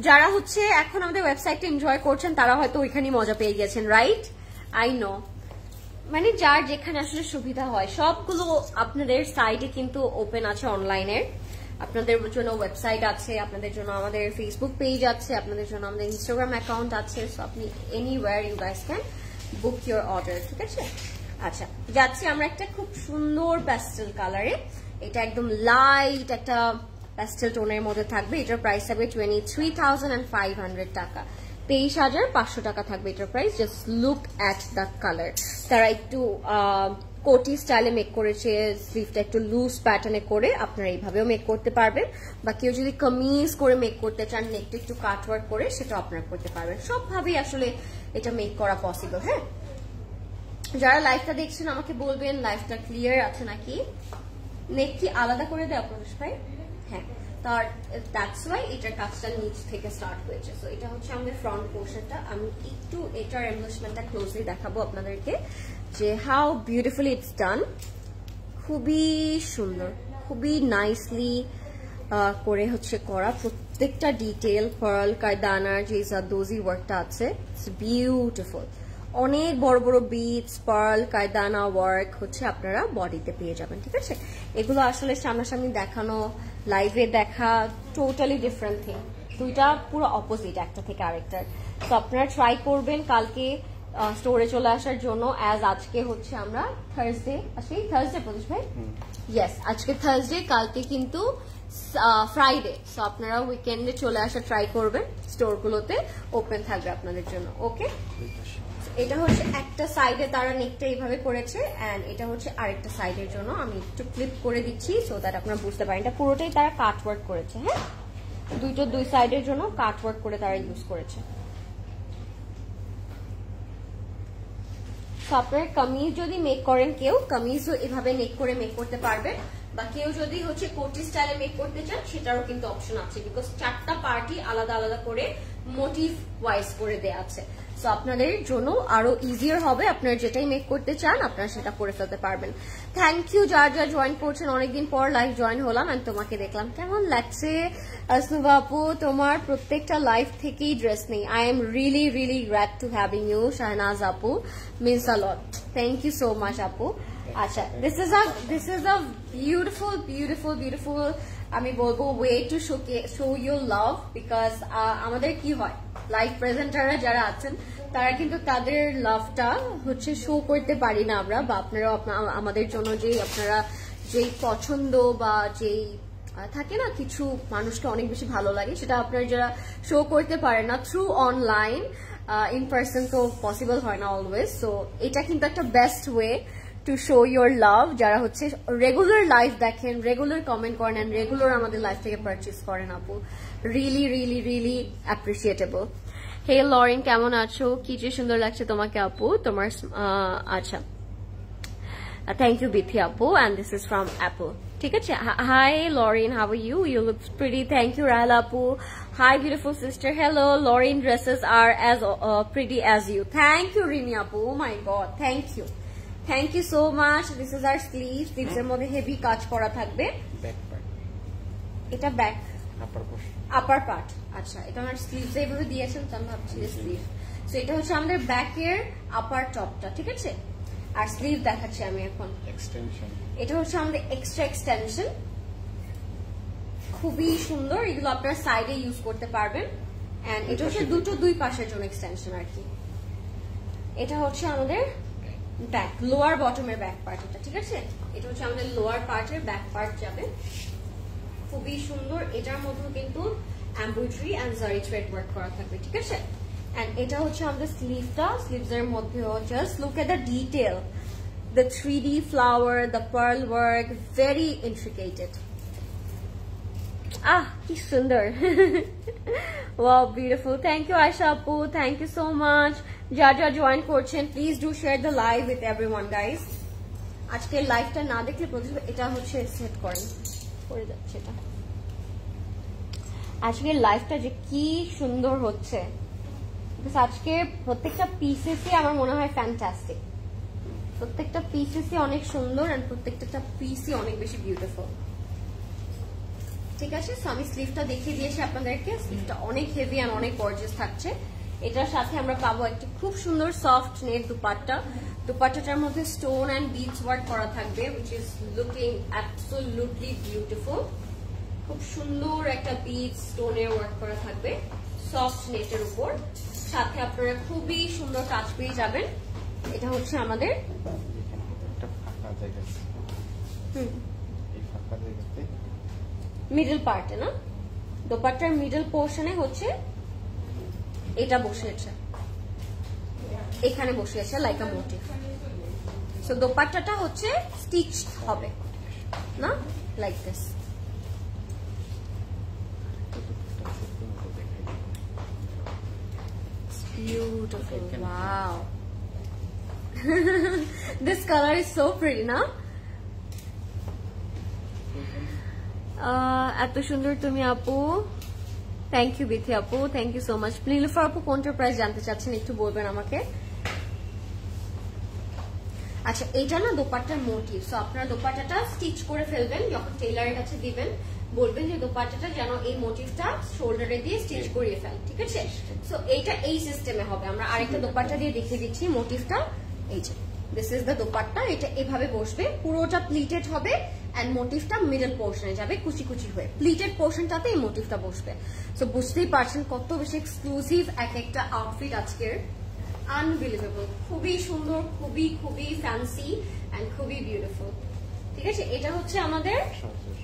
যারা হচ্ছে এখন আমাদের ওয়েবসাইটটা enjoy করছেন তারা হয়তো ওইখানেই মজা পেয়ে গেছেন, রাইট। আই নো, মানে যার যেখানে আসলে সুবিধা হয়। সবগুলো আপনাদের সাইটে কিন্তু ওপেন আছে অনলাইনের। আপনাদের জন্য ওয়েবসাইট আছে, আপনাদের জন্য আমাদের ফেসবুক পেজ আছে, আপনাদের জন্য আমাদের ইনস্টাগ্রাম অ্যাকাউন্ট আছে। সো আপনি anywhere you guys can book your order, ঠিক আছে। আচ্ছা, যাচ্ছি আমরা একটা খুব সুন্দর প্যাস্টেল কালারে। এটা একদম লাইট একটা প্যাস্টেল টোনের মধ্যে থাকবে। এটার প্রাইস থাকবে 23,500 টাকা, 23,500 টাকা থাকবে এটার price. Just look at the colour. তারা একটু কোটি স্টাইলে মেক করেছে, স্লিভটা একটু লুজ প্যাটার্নে করে আপনারা এইভাবেও মেক করতে পারবেন, বা কেউ যদি কামিজ করে মেক করতে চান, নেকটা একটু কাটওয়ার্ক করে, সেটা আপনারা করতে পারবেন। সবভাবেই আসলে এটা মেক করা পসিবল। হ্যাঁ, যারা লাইভটা দেখছেন আমাকে বলবেন লাইভটা ক্লিয়ার আছে নাকি। নেক কি আলাদা করে দেয় প্রকাশ ভাই? হ্যাঁ, তার দ্যাটস ওয়াই এটার কাজটা নিচ থেকে স্টার্ট হয়েছে। সো এটা হচ্ছে আমাদের ফ্রন্ট পোর্শনটা। আমি একটু এটার এমব্লিশমেন্টটা ক্লোজলি দেখাবো আপনাদেরকে যে হাউ বিউটিফুলি ইটস ডান। খুবই সুন্দর, খুবই নাইসলি করে হচ্ছে করা প্রত্যেকটা ডিটেল। পার্ল কায়দানার যে জারদোজি ওয়ার্কটা আছে, ইটস বিউটিফুল। অনেক বড় বড় বিটস, পার্ল কায়দানা ওয়ার্ক হচ্ছে আপনারা বডিতে পেয়ে যাবেন, ঠিক আছে। এগুলো আসলে সামনাসামনি দেখানো, লাইভে দেখা টোটালি ডিফারেন্ট থিং। দুইটা পুরো অপোজিট একটা থেকে আরেকটার। তো আপনারা ট্রাই করবেন কালকে স্টোরে চলে আসার জন্য। অ্যাজ আজকে হচ্ছে আমরা থার্সডে, আজকে থার্সডে প্রদীপ ভাই, ইয়েস আজকে থার্সডে, কালকে কিন্তু ফ্রাইডে। সো আপনারা উইকেন্ডে চলে আসা ট্রাই করবেন, স্টোরগুলোতে ওপেন থাকবে আপনাদের জন্য। ওকে, এটা হচ্ছে একটা সাইডে তারা নেকটা এইভাবে করেছে, এন্ড এটা হচ্ছে আরেকটা সাইডের জন্য। আমি একটু ক্লিপ করে দিচ্ছি সো দ্যাট আপনারা বুঝতে পারেন। এটা পুরোটাই তারা কাটওয়ার্ক করেছে। হ্যাঁ, দুই সাইডের জন্য কাটওয়ার্ক করে তারা ইউজ করেছে। আপনার কামিজ যদি মেক করেন, কেউ কামিজও এভাবে নেক করে মেক করতে পারবেন, বা কেউ যদি হচ্ছে কোটি স্টাইলে মেক করতে চান সেটারও কিন্তু অপশন আছে, বিকজ 4টা পার্টি আলাদা আলাদা করে মোটিভ ওয়াইজ করে দেয়া আছে। সো আপনাদের জন্য আরো ইজিয়ার হবে, আপনারা যেটাই মেক করতে চান আপনারা সেটা করে ফেলতে পারবেন। থ্যাংক ইউ যারা যারা জয়েন করছেন, অনেকদিন পর লাইভ জয়েন হলাম এন্ড তোমাকে দেখলাম। কেমন লাগছে আসনুবা আপু? তোমার প্রত্যেকটা লাইভ থেকেই ড্রেস নেই। I am really really glad to having you. Shahnaz আপু means a lot, thank you so much আপু। আচ্ছা, this is a beautiful আমি বলবো way to show your love, because আমাদের কি হয়, লাইভ প্রেজেন্টাররা যারা আছেন তারা কিন্তু তাদের লাভটা হচ্ছে শো করতে পারি না আমরা, বা আপনারা আমাদের জন্য আপনারা যেই পছন্দ বা যেই থাকে না কিছু মানুষকে অনেক বেশি ভালো লাগে, সেটা আপনারা যারা শো করতে পারেন না থ্রু অনলাইন, ইন পার্সন তো পসিবল হয় না অলওয়েজ। সো এটা কিন্তু একটা best way to show your লাভ। যারা হচ্ছে রেগুলার লাইভ দেখেন, রেগুলার কমেন্ট করেন এন্ড রেগুলার আমাদের লাইভ থেকে পারচেস করেন আপু, রিয়েলি রিয়েলি রিয়েলি অ্যাপ্রিসিয়েটেবল। হে লরেন কেমন আছো? কি যে সুন্দর লাগছে তোমাকে আপু, তোমার আচ্ছা থ্যাংক ইউ বিথি আপু, and this is from Apple. ঠিক আছে, hi Lauren, how are you? You look pretty. Thank you Rahel apu. Hi beautiful sister. Hello, Lauren dresses are as pretty as you. Thank you Rini apu. Oh my god, thank you so much. This is our sleeves. Sleeves এর মধ্যে heavy কাজ করা থাকবে। Back part, এটা back আপার part. আচ্ছা, এটা আমার sleeves এইভাবে দিয়েছেন তো আমি ভাবছি স্লিভ। সো এটা হচ্ছে আমাদের ব্যাকের আপার টপটা, ঠিক আছে। আর স্লিভ দেখাচ্ছি আমি এখন। এক্সটেনশন, এটা হচ্ছে আমাদের এক্সট্রা এক্সটেনশন, খুবই সুন্দর। এগুলো আপনার সাইডে ইউজ করতে পারবেন। এন্ড এটা হচ্ছে দুই পাশের জন্য এক্সটেনশন আর কি। এটা হচ্ছে আমাদের ব্যাক, লোয়ার বটমের ব্যাক পার্ট এটা, ঠিক আছে। এটা হচ্ছে আমাদের লোয়ার পার্টের ব্যাক পার্ট যাবে, খুবই সুন্দর। এটার মধ্যে কিন্তু এমব্রয়ডারি এন্ড জারি থ্রেড ওয়ার্ক করা থাকবে, ঠিক আছে। এন্ড এটা হচ্ছে আমাদের স্লিভটা। স্লিভস এর মধ্যেও just look at the detail, the 3D flower, the pearl work, very intricate. কি সুন্দর। Wow, beautiful. Thank you Aisha Apu, thank you so much. যা জয়েন করছেন please do share the live with everyone guys. আজকে লাইভটা না দেখলে এটা হচ্ছে সেট করেন, করে যাচ্ছে এটা। আজকে লাইভটা যে কি সুন্দর হচ্ছে, আজকে প্রত্যেকটা পিসেসই আমার মনে হয় ফ্যান্টাস্টিক। প্রত্যেকটা পিসেসই অনেক সুন্দর এন্ড প্রত্যেকটা পিসই অনেক বেশি বিউটিফুল, ঠিক আছে। সো আমি স্লিভটা দেখিয়ে দিয়েছি আপনাদেরকে। স্লিভটা অনেক হেভি এন্ড অনেক গর্জিয়াস থাকছে। এটার সাথে আমরা পাবো একটা খুব সুন্দর সফট নেট দুপাট্টা। দুপাট্টাটার মধ্যে স্টোন এন্ড বিডস ওয়ার্ক করা থাকবে, which is looking absolutely beautiful. খুব সুন্দর একটা বিডস স্টোনের ওয়ার্ক করা থাকবে সফট নেটের উপর। সাথে আপনারা খুবই সুন্দর কাজ পেয়ে যাবেন। এটা হচ্ছে আমাদের মিডল পার্টে না, দোপাট্টার মিডল পোর্শনে হচ্ছে এটা বসেছে, এখানে বসেছে লাইক আ মোটিভ। সো দোপাট্টাটা হচ্ছে স্টিচ হবে না, like this. Beautiful, wow. This color is so pretty, na? এত সুন্দর তুমি আপু, থ্যাংক ইউ বিথি আপু, thank you so much. Nilufar আপু কোনটা প্রাইস জানতে চাচ্ছেন একটু বলবেন আমাকে। আচ্ছা, এইটা না দোপাট্টার মোটিভ। সো আপনারা দোপাট্টাটা স্টিচ করে ফেলবেন, যখন টেইলারের কাছে দিবেন বলবেন যে দোপাট্টাটা যেন এই মোটিভটা শোল্ডারে দিয়ে স্টিচ করিয়ে ফেল, ঠিক আছে। সো এইটা এই সিস্টেমে হবে। আমরা আরেকটা দোপাট্টা দিয়ে দেখিয়ে দিচ্ছি মোটিভটা। এই যে দিস ইজ দ্য দোপাট্টা, এটা এভাবে বসবে, পুরোটা প্লিটেড হবে এন্ড মোটিভটা মিডল পোর্শনে যাবে কুচি কুচি হয়ে। প্লিটেড পোর্শনটাতে এই মোটিভটা বসবে। সো বুঝতেই পারছেন কত বেশি এক্সক্লুসিভ একটা আউটফিট আজকের। আনবিলিভেবল, খুবই সুন্দর, খুবই খুবই ফ্যান্সি এন্ড খুবই বিউটিফুল, ঠিক আছে। এটা হচ্ছে আমাদের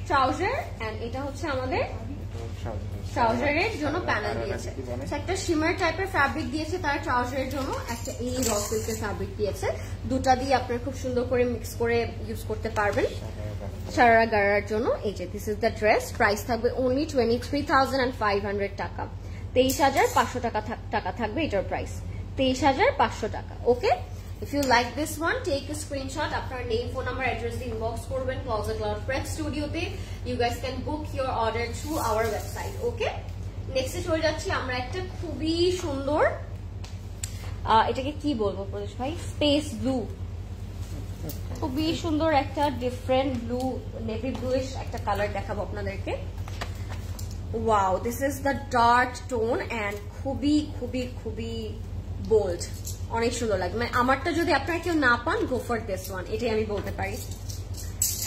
ট্রাউজার এন্ড এটা হচ্ছে আমাদের ট্রাউজারের জন্য প্যানেল দিয়েছে। একটা শিমার টাইপের ফ্যাব্রিক দিয়েছে তার ট্রাউজারের জন্য, একটা এই র সিল্কের ফ্যাব্রিক দিয়েছে। দুটা দিয়ে আপনারা খুব সুন্দর করে মিক্স করে ইউজ করতে পারবেন সারারা গারার জন্য। এই যে this is the dress, price থাকবে অনলি 23,500 টাকা। 23,500 টাকা থাকবে এটার প্রাইস, 23,500 টাকা। ওকে, if you like this one take a screenshot, আপনার name, phone number, address দিয়ে ইনবক্স করবেন Closet Cloud Prep Studio তে। you guys can book your order through our website. okay, next এ চলে যাচ্ছি আমরা একটা খুবই সুন্দর, এটাকে কি বলবো প্রদেশ ভাই, স্পেস ব্লু, খুবই সুন্দর একটা ডিফারেন্ট ব্লু, নেভি ব্লুইশ একটা কালার দেখাবো আপনাদেরকে। Wow, this is the dark tone and খুবই খুবই খুবই বোল্ড, অনেক সুন্দর লাগে। মানে আমারটা যদি আপনারা কেউ না পান, গো ফর দিস ওয়ান, এটাই আমি বলতে পারি,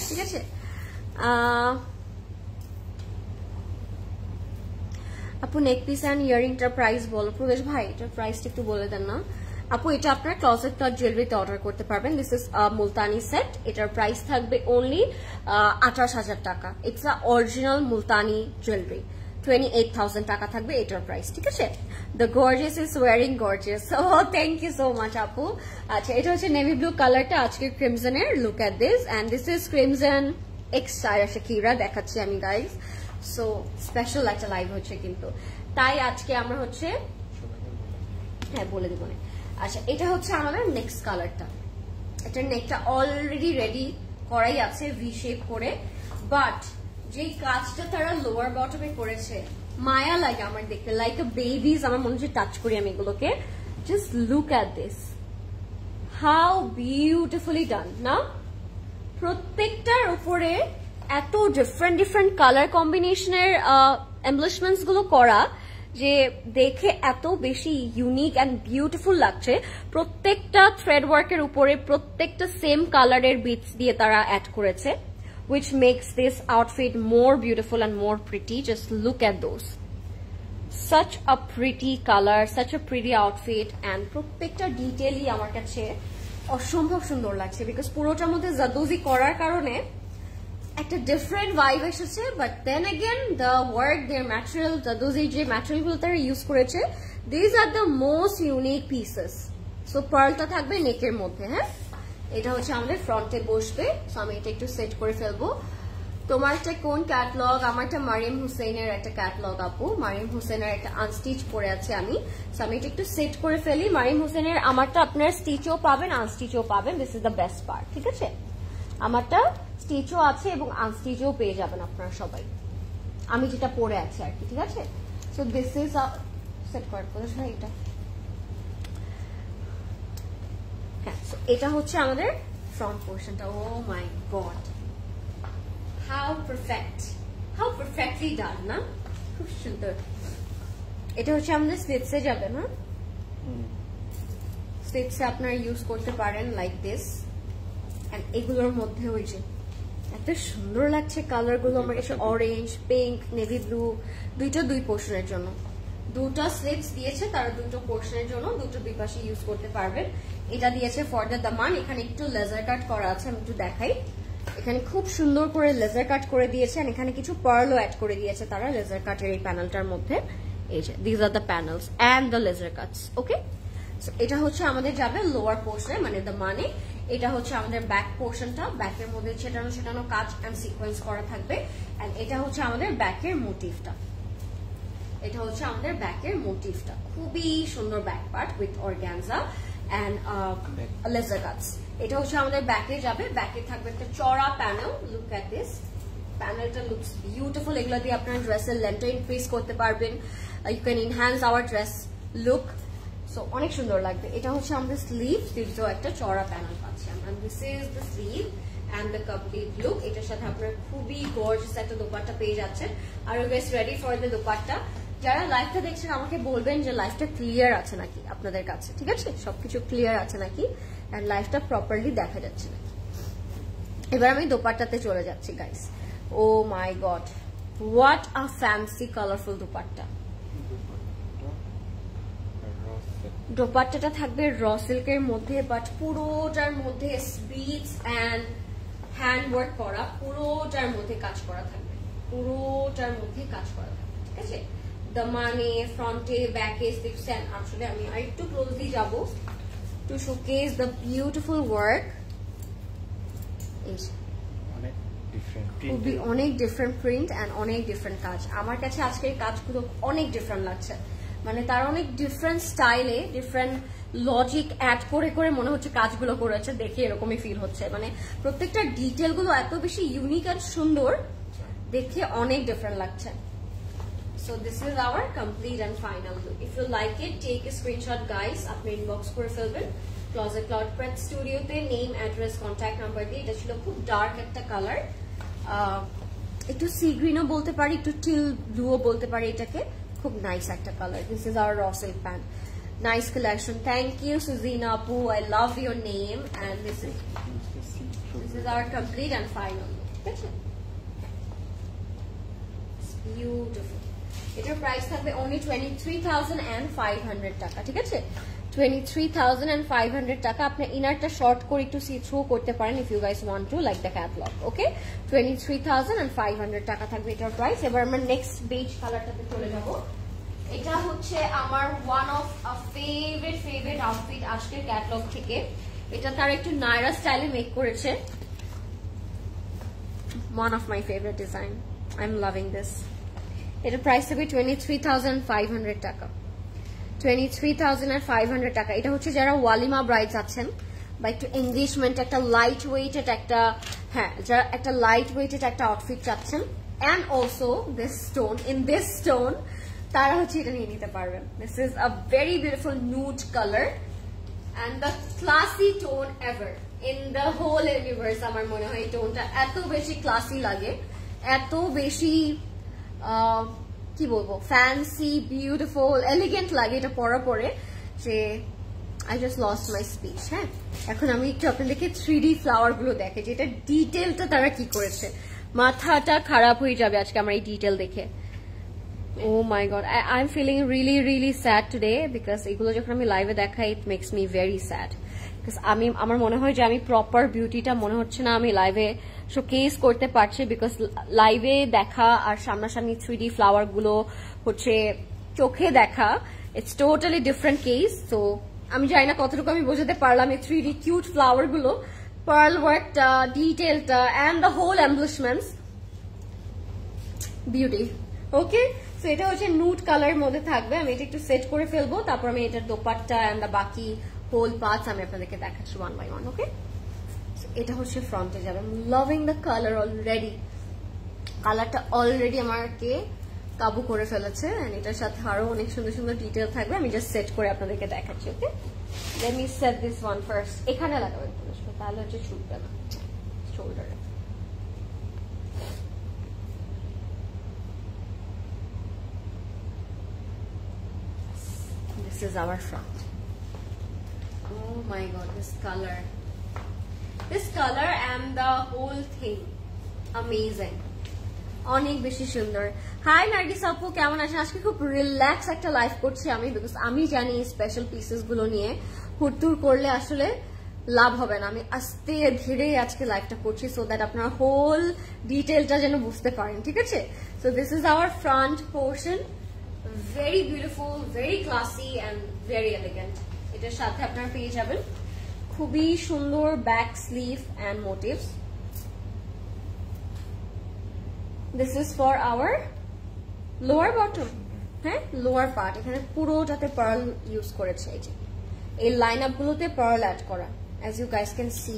ঠিক আছে। আপু নেক পিস এন্ড ইয়ারিংটার প্রাইস বলো। প্রদেশ ভাই এটার প্রাইসটা একটু বলে দেন না আপু। এটা আপনারা ক্লজেট ক্লথ জুয়েলারিতে অর্ডার করতে পারবেন। দিস ইজ মুলতানি সেট, এটার প্রাইস থাকবে অনলি 28,000 টাকা। It's a original Multani jewellery, 28,000 টাকা থাকবে এটার প্রাইস, ঠিক আছে। The gorgeous is wearing gorgeous, oh thank you so much আপু। আচ্ছা, এটা হচ্ছে নেভি ব্লু কালারটা, আজকে ক্রিমজনের, look at this and this is Crimson x Saira Shakira দেখাচ্ছি আমি গাইজ। সো স্পেশাল একটা লাইভ হচ্ছে কিন্তু, তাই আজকে আমরা হচ্ছে হ্যাঁ বলে দিব না। আচ্ছা এটা হচ্ছে আমাদের নেক্সট কালারটা। এটার নেকটা অলরেডি রেডি করাই আছে ভি শেপ করে, বাট যেই কাজটা তারা লোয়ার বটমে করেছে মায়া লাগে আমার দেখতে, লাইক আ বেবিজ। আমার মনে হচ্ছে টাচ করি আমি এগুলোকে। Just look at this, how beautifully done না? প্রত্যেকটার উপরে এত ডিফারেন্ট ডিফারেন্ট কালার কম্বিনেশনের এমব্লিশমেন্টস গুলো করা যে দেখে এত বেশি ইউনিক অ্যান্ড বিউটিফুল লাগছে। প্রত্যেকটা থ্রেড ওয়ার্কের উপরে প্রত্যেকটা সেম কালারের বিটস দিয়ে তারা অ্যাড করেছে, which makes this outfit more beautiful and more pretty. Just look at those. Such a pretty color, such a pretty outfit, and প্রত্যেকটা ডিটেইলই আমার কাছে অসম্ভব সুন্দর লাগছে, বিকজ পুরোটার মধ্যে জাদুজি করার কারণে একটা ডিফারেন্ট ভাইব এসেছে। But then again the work, their material, জাদুজির যে ম্যাটেরিয়ালগুলো তারা ইউজ করেছে, these are the most unique pieces. So পার্লটা থাকবে নেকের মধ্যে। হ্যাঁ, এটা হচ্ছে আমাদের ফ্রন্টে বসবে। সো আমি এটা একটু সেট করে ফেলবো। তোমারটা কোন ক্যাটলগ? আমারটা মারিয়াম হুসেনের একটা ক্যাটলগ আপু। মারিয়াম হুসেনের একটা আনস্টিচ পরে আছে আমি। সো আমি এটা একটু সেট করে ফেলি। মারিয়াম হুসেনের আমারটা আপনারা স্টিচও পাবেন, আনস্টিচও পাবেন। This is the best part, ঠিক আছে? আমারটা স্টিচও আছে এবং আনস্টিচও পেয়ে যাবেন আপনারা সবাই, আমি যেটা পরে আছি আর কি, ঠিক আছে? সো দিস ইজ সেট করার কথা এটা। হ্যাঁ, সো এটা হচ্ছে আমাদের ফ্রন্ট পোর্শনটা। Oh my God, how perfect, how perfectly done না? খুব সুন্দর। এটা হচ্ছে আমাদের স্লিটসে যাবে না? স্লিটসে আপনারা ইউজ করতে পারেন লাইক দিস। এন্ড এগুলোর মধ্যে ওই যে এত সুন্দর লাগছে কালারগুলো আমার কাছে, অরেঞ্জ, পিঙ্ক, নেভি ব্লু, দুইটা দুই পোর্শনের জন্য। দুটো স্লিটস দিয়েছে তারা, দুটো পোর্শনের জন্য, দুটো দুই পাশে ইউজ করতে পারবেন। এটা দিয়েছে ফর দ্য দামান। এখানে একটু লেজার কাট করা আছে, আমি একটু দেখাই। এখানে খুব সুন্দর করে লেজার কাট করে দিয়েছে, এখানে কিছু পার্লও অ্যাড করে দিয়েছে তারা লেজার কাটের এই প্যানেলটার মধ্যে। এই যে this are the panels and the laser cuts. Okay, এটা হচ্ছে আমাদের যাবে লোয়ার পোর্শনে, মানে দ্য মানে। এটা হচ্ছে আমাদের ব্যাক পোর্শনটা, ব্যাকের মধ্যে ছেটানো ছেটানো কাজ এন্ড সিকোয়েন্স করা থাকবে। এন্ড এটা হচ্ছে আমাদের ব্যাকের মোটিভটা। এটা হচ্ছে আমাদের ব্যাকের মোটিভটা, খুবই সুন্দর back part with organza and laser cuts. এটা হচ্ছে আমাদের ব্যাকে যাবে। ব্যাকে থাকবে একটা চড়া প্যানেল। লুক এট দিস, প্যানেলটা লুকস বিউটিফুল। এগুলো দিয়ে আপনার ড্রেসের লেন্থটা ইনক্রিজ করতে পারবেন। You can enhance our dress look. So অনেক সুন্দর লাগবে। এটা হচ্ছে আমাদের স্লিভ, স্লিভসও একটা চড়া প্যানেল পাচ্ছি আমরা। This is the sleeve and the complete look. এটার সাথে আপনার খুবই গর্জিয়াস একটা দোপাট্টা পেয়ে যাচ্ছেন। আর you guys ready for the dupatta? যারা লাইভটা দেখছেন আমাকে বলবেন যে লাইভটা ক্লিয়ার আছে নাকি আপনাদের কাছে, ঠিক আছে? সবকিছু ক্লিয়ার আছে নাকি, এন্ড লাইভটা প্রপারলি দেখা যাচ্ছে নাকি। এবার আমি দোপাট্টাতে চলে যাচ্ছি guys. Oh my god, what a fancy colourful dupatta. দোপাট্টাটা থাকবে র সিল্কের মধ্যে, বাট পুরোটার মধ্যে বিটস এন্ড হ্যান্ড ওয়ার্ক করা, পুরোটার মধ্যে কাজ করা থাকবে, পুরোটার মধ্যে কাজ করা থাকবে, ঠিক আছে? দামানে, ফ্রন্টে, ব্যাকে, স্লিভস এন্ড আসলে আমি আরেকটু ক্লোজলি যাব two showcase the beautiful work. খুবই অনেক ডিফারেন্ট প্রিন্ট এন্ড অনেক ডিফারেন্ট কাজ। আমার কাছে আজকের কাজগুলো অনেক ডিফারেন্ট লাগছে, মানে তার অনেক ডিফারেন্ট স্টাইলে ডিফারেন্ট লজিক অ্যাড করে করে মনে হচ্ছে কাজগুলো করেছে, দেখে এরকমই ফিল হচ্ছে। মানে প্রত্যেকটা ডিটেল গুলো এত বেশি ইউনিক আর সুন্দর, দেখে অনেক ডিফারেন্ট লাগছে। So this is our complete and final look. If you like it, take a screenshot guys, আপনি ইনবক্স করে ফেলবেন ক্লজেট ক্লাউড প্রেট স্টুডিওতে। নেম, অ্যাড্রেস, কন্ট্যাক্ট নাম্বার দিয়ে। এটা ছিল খুব ডার্ক একটা কালার, একটু সি গ্রিনও বলতে পারি, একটু টিল ব্লুও বলতে পারি এটাকে। খুব নাইস একটা colour. This is our raw silk pant, nice collection. Thank you Sujina আপু, I love your name. And this is our complete and final look, ঠিক আছে? বিউটিফুল। এটার প্রাইস থাকবে only 23,500 টাকা, ঠিক আছে? 23,500 টাকা। আপনি ইনারটা শর্ট করে একটু সি থ্রু করতে পারেন if you guys want to, like the catalogue. Okay, 23,500 টাকা থাকবে এটার প্রাইস। এবার আমরা নেক্সট বেজ কালারটাতে চলে যাব। এটা হচ্ছে আমার ওয়ান অফ ফেভারিট আউটফিট আজকের ক্যাটালগ থেকে। এটা তার একটু নায়রা স্টাইলে মেক করেছে। One of my favorite design. I'm loving this. এটার প্রাইস থাকবে 23,500 টাকা। 23,500 টাকা। এটা হচ্ছে যারা ওয়ালিমা ব্রাইডস আছেন বা একটু এনগেজমেন্ট একটা লাইট ওয়েটেড একটা, হ্যাঁ যারা একটা লাইট ওয়েটেড একটা আউটফিট চাচ্ছেন and also this stone in this stone, তারা হচ্ছে এটা নিয়ে নিতে পারবেন। This is a very beautiful nude colour and the classy tone ever in the whole universe. আমার মনে হয় এই টোনটা এত বেশি ক্লাসি লাগে, এত বেশি কি বলবো ফ্যান্সি বিউটিফুল এলিগেন্ট লাগে এটা পরা পরে যে I just lost my speech। হ্যাঁ, এখন আমি একটু আপনাদেরকে 3D ফ্লাওয়ার গুলো দেখে যেটা ডিটেলটা তারা কি করেছে, মাথাটা খারাপ হয়ে যাবে আজকে আমার এই ডিটেল দেখে। Oh my god, I'm feeling really sad today because এগুলো যখন আমি লাইভে দেখাই it makes me very sad because আমার মনে হয় যে আমি প্রপার বিউটিটা মনে হচ্ছে না আমি লাইভে শোকেস করতে পারছি বিকজ লাইভে দেখা আর সামনাসামনি 3D ফ্লাওয়ার গুলো হচ্ছে চোখে দেখা ইটস টোটালি ডিফারেন্ট কেস। তো আমি জানি না কতটুকু আমি বোঝাতে পারলাম এই 3D কিউট ফ্লাওয়ার গুলো, পার্ল ওয়ার্কটা, ডিটেলটা and the whole embellishments beauty. Okay, so এটা হচ্ছে নুড কালার মধ্যে থাকবে। আমি এটা একটু সেট করে ফেলবো, তারপর আমি এটার দোপাট্টা এন্ড দ্য বাকি হোল পার্টস আমি আপনাদেরকে দেখাচ্ছি ওয়ান বাই ওয়ান। ওকে, এটা হচ্ছে ফ্রন্টে যাবে। লাভিং দ্য কালার অলরেডি, কালারটা অলরেডি আমাকে কাবু করে ফেলেছে এন্ড এটার সাথে আরো অনেক সুন্দর সুন্দর ডিটেল থাকবে। আমি জাস্ট সেট করে আপনাদেরকে দেখাচ্ছি। Okay, let me set this one first. এখানে লাগাবেন তাহলে হচ্ছে ছুটবে না শোল্ডারে। This is our front. Oh my god, this color and the whole thing amazing, অনেক বেশি সুন্দর। হাই নার্গিস আপু, কেমন আছেন? আজকে খুব রিল্যাক্স একটা লাইভ করছি আমি বিকজ আমি জানি স্পেশাল পিসেস গুলো নিয়ে হুটতুর করলে আসলে লাভ হবে না। আমি আস্তে ধীরে আজকে লাইভটা করছি সো দ্যাট আপনারা হোল ডিটেলটা যেন বুঝতে পারেন, ঠিক আছে? So this is our front portion, very beautiful, very classy and very elegant. এটার সাথে আপনারা পেয়ে যাবেন খুবই সুন্দর back sleeve and motifs. This is for our lower bottom, হ্যাঁ লোয়ার পার্ট। এখানে পুরোটাতে পার্ল ইউজ করেছে, এই যে এই লাইন আপ গুলোতে পার্ল অ্যাড করা as you guys can see.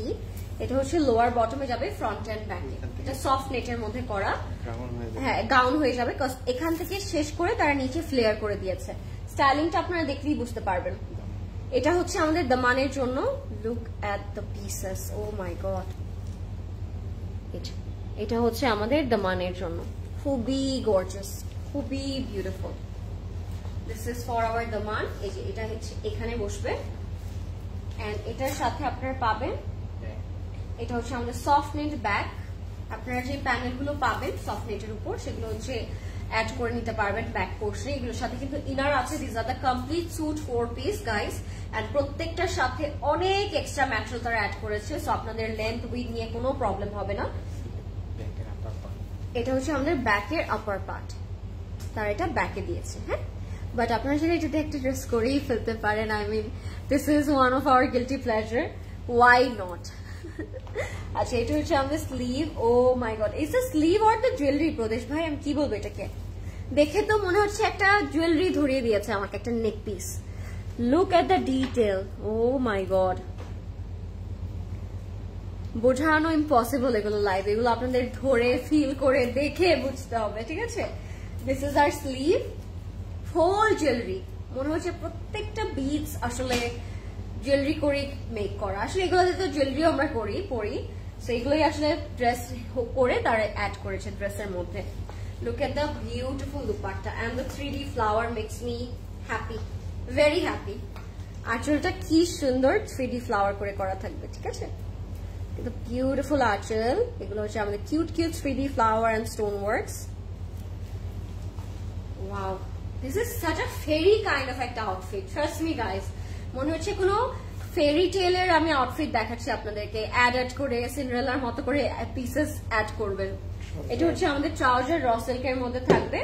এটা হচ্ছে লোয়ার বটমে যাবে, ফ্রন্ট এন্ড ব্যাকে। এটা সফট নেটের মধ্যে করা, হ্যাঁ গাউন হয়ে যাবে। এখান থেকে শেষ করে তারা নিচে ফ্লেয়ার করে দিয়েছে। স্টাইলিংটা আপনারা দেখলেই বুঝতে পারবেন। এটা হচ্ছে আমাদের দামানের জন্য। Look at the pieces, oh my god. এটা হচ্ছে আমাদের দামানের জন্য, খুবই গর্জিয়াস, খুবই beautiful. This is for our Daman. এই যে এটা হচ্ছে এখানে বসবে এন্ড এটার সাথে আপনারা পাবেন, এটা হচ্ছে আমাদের সফট নেট ব্যাগ। আপনারা যে প্যানেল গুলো পাবেন সফট নেটের উপর সেগুলো হচ্ছে অ্যাড করে নিতে পারবেন ব্যাক পোর্শনে। এগুলোর সাথে কিন্তু ইনার আছে। This are the complete suit 4 piece guys and প্রত্যেকটার সাথে অনেক এক্সট্রা ম্যাটেরিয়াল তারা অ্যাড করেছে, সো আপনাদের লেন্থ উইথ নিয়ে কোনো প্রবলেম হবে না। এটা হচ্ছে আমাদের ব্যাকের আপার পার্ট, তারা এটা ব্যাকে দিয়েছে। হ্যাঁ, বাট আপনারা যদি এটাতে একটা ড্রেস করেই ফেলতে পারেন, I mean this is one of our guilty pleasure, why not. আচ্ছা, এটা হচ্ছে আমাদের sleeve. Oh my God, is the sleeve or the jewellery? প্রদেশ ভাই আমি কি বলবো এটাকে, দেখে তো মনে হচ্ছে একটা জুয়েলারি ধরিয়ে দিয়েছে আমাকে, একটা neck piece. Look at the detail, oh my god, বোঝানো ইম্পসিবল এগুলো লাইভ। এগুলো আপনাদের ধরে ফিল করে দেখে বুঝতে হবে, ঠিক আছে? This is our sleeve, whole jewellery. মনে হচ্ছে প্রত্যেকটা বিডস আসলে জুয়েলারি করে মেক করা। আসলে এগুলোতে তো জুয়েলারি আমরা পরি, সো এগুলোই আসলে ড্রেস করে তারা অ্যাড করেছে ড্রেসের মধ্যে। Look at the beautiful dupatta and the 3D flower makes me happy, very happy. আঁচলটা কি সুন্দর 3D ফ্লাওয়ার করে করা থাকবে, ঠিক আছে? The beautiful আঁচল। এগুলো হচ্ছে আমাদের cute 3D flower and stone works. Wow, this is such a fairy kind of একটা outfit. Trust me guys, মনে হচ্ছে কোনো ফেরি টেলের আমি আউটফিট দেখাচ্ছি আপনাদেরকে। অ্যাড করে সিন্ডারেলার মতো করে পিসেস অ্যাড করবেন। এটা হচ্ছে আমাদের ট্রাউজার, র সিল্কের মধ্যে থাকবে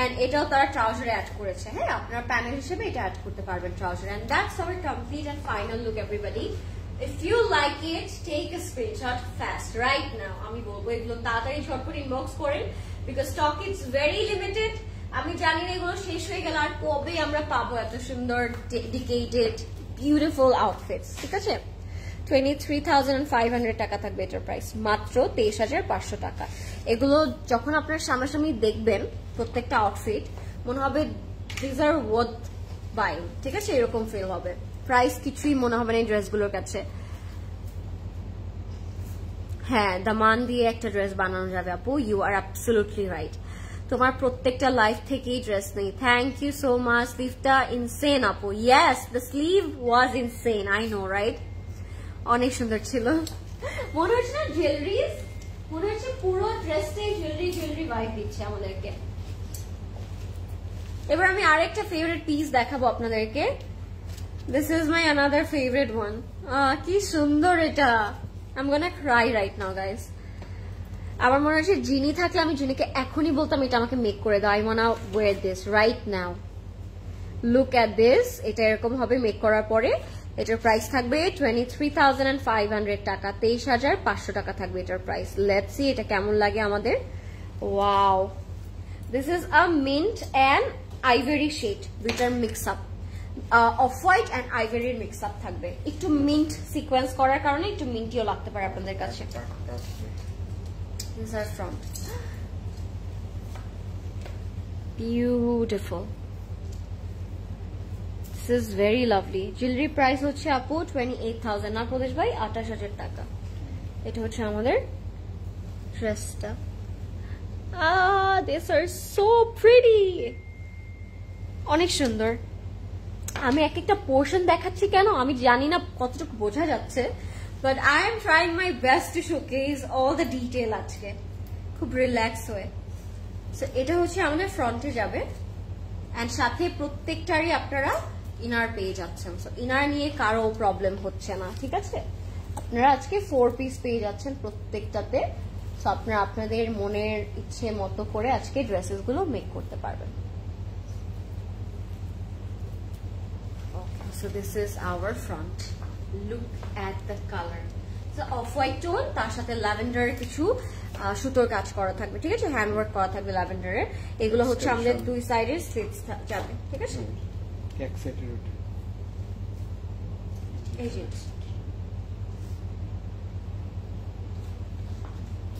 এন্ড এটাও তারা ট্রাউজারে অ্যাড করেছে। হ্যাঁ, আপনারা প্যানেল হিসেবে এটা অ্যাড করতে পারবেন trouser. And that's our complete and final look everybody. If you like it, take a screenshot fast right now. আমি বলবো এগুলো তাড়াতাড়ি ঝটপট ইনবক্স করেন because stock is very limited. আমি জানি না এগুলো শেষ হয়ে গেল আর কবে আমরা পাবো এত সুন্দর ডেডিকেটেড বিউটিফুল আউটফিটস। ঠিক আছে, 23,500 টাকা থাকবে এটার প্রাইস, মাত্র 23,500 টাকা। এগুলো যখন আপনার সামনাসামনি দেখবেন প্রত্যেকটা আউটফিট মনে হবে দিস আর ওয়ার্থ বাইং। ঠিক আছে, এরকম ফিল হবে, প্রাইস কিছুই মনে হবে না এই ড্রেসগুলোর কাছে। হ্যাঁ, দামান দিয়ে একটা ড্রেস বানানো যাবে আপু, ইউ আর অ্যাবসলিউটলি রাইট। তোমার প্রত্যেকটা লাইফ থেকেই ড্রেস নেই। Thank you so much. স্লিভটা ইনসেন আপু। Yes, the sleeve was insane, I know right. অনেক সুন্দর ছিল, মনে হচ্ছে না জুয়েলারিজ, মনে হচ্ছে পুরো ড্রেসটাই জুয়েলারি ভাইব দিচ্ছে আমাদেরকে। এবার আমি আরেকটা ফেভারিট পিস দেখাবো আপনাদেরকে। This is my another favourite one. কি সুন্দর এটা, I'm gonna cry right now guys. আমার মনে হচ্ছে জিনি থাকলে আমি জিনিকে এখনই বলতাম এটা আমাকে মেক করে দাও, I wanna wear this right now. Look at this, এটা এরকম হবে মেক করার পরে। এটার প্রাইস থাকবে 23,500 টাকা, 23,500 টাকা থাকবে এটার প্রাইস। লেটস সি এটা কেমন লাগে আমাদের। Wow, this is a mint and ivory shade, দুইটার mix up, off white and আইভরির মিক্স আপ থাকবে। একটু মিন্ট সিকোয়েন্স করার কারণে একটু মিন্টিও লাগতে পারে আপনাদের কাছে। These are front. Beautiful. This is very lovely. Jewelry price হচ্ছে আপু 28,000 না প্রদেশ ভাই, 28,000 টাকা। এটা হচ্ছে আমাদের ড্রেসটা। These are so pretty. অনেক সুন্দর। আমি এক একটা পোর্শন দেখাচ্ছি কেন আমি জানি না কতটুকু বোঝা যাচ্ছে, but I am trying my best to showcase all the detail আজকে খুব রিল্যাক্স হয়ে। সো এটা হচ্ছে আমাদের ফ্রন্টে যাবে অ্যান্ড সাথে প্রত্যেকটারই আপনারা ইনার পেয়ে যাচ্ছেন। সো ইনার নিয়ে কারো প্রবলেম হচ্ছে না। ঠিক আছে, আপনারা আজকে 4 পিস পেয়ে যাচ্ছেন প্রত্যেকটাতে। সো আপনারা আপনাদের মনের ইচ্ছে মতো করে আজকে ড্রেসেস গুলো মেক করতে পারবেন। So this is our front. Look at the color. So off-white tone, তার সাথে ল্যাভেন্ডার কিছু সুতোর কাজ করা থাকবে। ঠিক আছে, হ্যান্ড ওয়ার্ক করা থাকবে ল্যাভেন্ডারের। এগুলো হচ্ছে আমাদের দুই সাইডের স্লিটস যাবে। ঠিক আছে, এই যে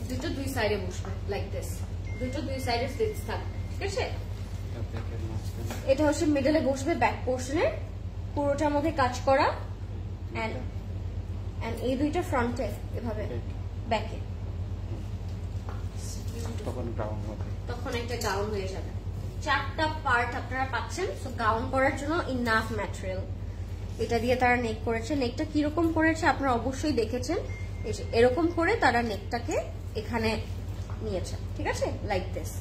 দুটো দুই সাইডে বসবে লাইক দিস, দুটো দুই সাইডে স্লিটস থাকবে। ঠিক আছে, এটা হচ্ছে মিডলে বসবে ব্যাক পোর্শনের, পুরোটার মধ্যে কাজ করা এন্ড এই দুইটা ফ্রন্টে এভাবে ব্যাকে, তখন একটা গাউন হয়ে যাবে। 4টা পার্ট আপনারা পাচ্ছেন। সো গাউন করার জন্য ইনাফ ম্যাটেরিয়াল। এটা দিয়ে তারা নেক করেছে। নেকটা কিরকম করেছে আপনারা অবশ্যই দেখেছেন, এরকম করে তারা নেকটাকে এখানে নিয়েছে। ঠিক আছে, লাইক দিস,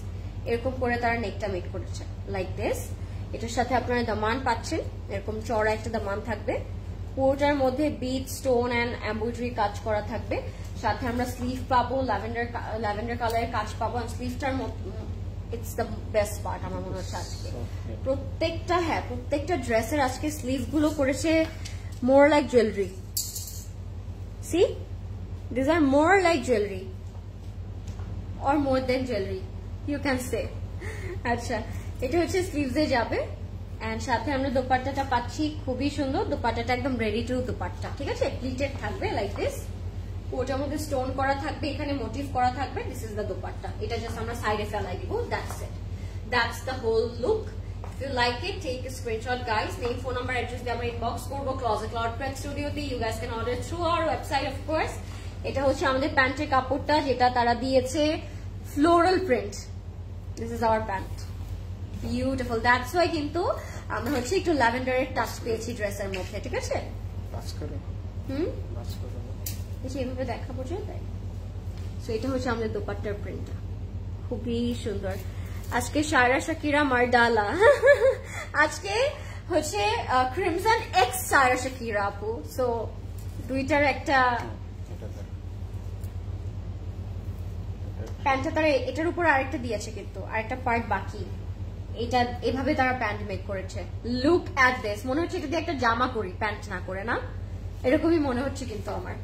এরকম করে তারা নেকটা মেক করেছে লাইক দিস। এটার সাথে আপনারা দামান পাচ্ছেন, এরকম চড়া একটা দামান থাকবে। পুরোটার মধ্যে বিট, স্টোন এন্ড এমব্রয়ডারি কাজ করা থাকবে। সাথে আমরা স্লিভ পাবো, ল্যাভেন্ডার কালারের কাজ পাবো। স্লিভটার ইটস দ্য বেস্ট পার্ট আমার মনে হচ্ছে আজকে প্রত্যেকটা। হ্যাঁ, প্রত্যেকটা ড্রেসের আজকে স্লিভ গুলো করেছে more like jewellery. See, this are more like jewellery or more than jewellery you can say. আচ্ছা, এটা হচ্ছে স্লিভসে যাবে এন্ড সাথে আমরা দোপাট্টাটা পাচ্ছি খুবই সুন্দর। দোপাট্টাটা একদম রেডি টু দোপাট্টা। ঠিক আছে, প্লিটেড থাকবে লাইক দিস, ওটার মধ্যে স্টোন করা থাকবে, এখানে মোটিভ করা থাকবে। This is the dupatta. এটা জাস্ট আমরা সাইডে ফেলাই দিব। That's it, that's the whole look. If you like it, take a screenshot guys. Name, phone number, address দিয়ে আমরা ইনবক্স করবো ক্লজেট ক্লাউড প্রিন্ট স্টুডিওতে। You guys can order through our website of course. এটা হচ্ছে আমাদের প্যান্টের কাপড়টা, যেটা তারা দিয়েছে floral print. This is our pant, beautiful. That's why কিন্তু আমরা হচ্ছে একটু ল্যাভেন্ডারের টাচ পেয়েছি ড্রেসের মধ্যে। ঠিক আছে, এইভাবে দেখাবো যে তাই। সো এটা হচ্ছে আমাদের দোপাট্টার প্রিন্টটা, খুবই সুন্দর। আজকে শায়রা শাকিরা মারডালা, আজকে হচ্ছে ক্রিমসন এক্স শায়রা শাকিরা আপু। সো দুইটার একটা প্যান্টটা তারা এটার উপর আরেকটা দিয়েছে, কিন্তু আরেকটা পার্ট বাকি। এটা এভাবে তারা প্যান্ট মেক করেছে। লুক অ্যাট দিস, মনে হচ্ছে এটা দিয়ে একটা জামা করি, প্যান্ট না করে, না এরকমই মনে হচ্ছে কিন্তু আমার।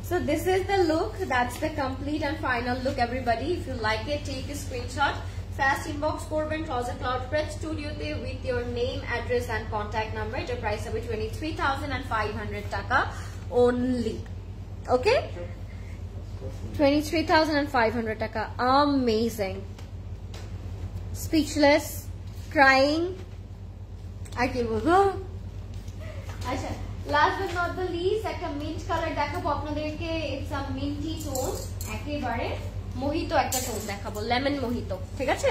So this is the look. That's the complete and final look, everybody. If you like it, take a screenshot, fast inbox করবেন ক্লজেট ক্লাউড প্রেস স্টুডিওতে with your name, address and contact number. এটার price হবে 23,500 টাকা only. Okay, 23,500 টাকা। Amazing, speechless, crying, আর কি বলবো। আচ্ছা, last but not the least একটা মিন্ট কালার দেখাবো আপনাদেরকে। ইটস আ মিন্টি টোন, একেবারে মোহিতো একটা টোন দেখাবো, লেমন মোহিতো, ঠিক আছে?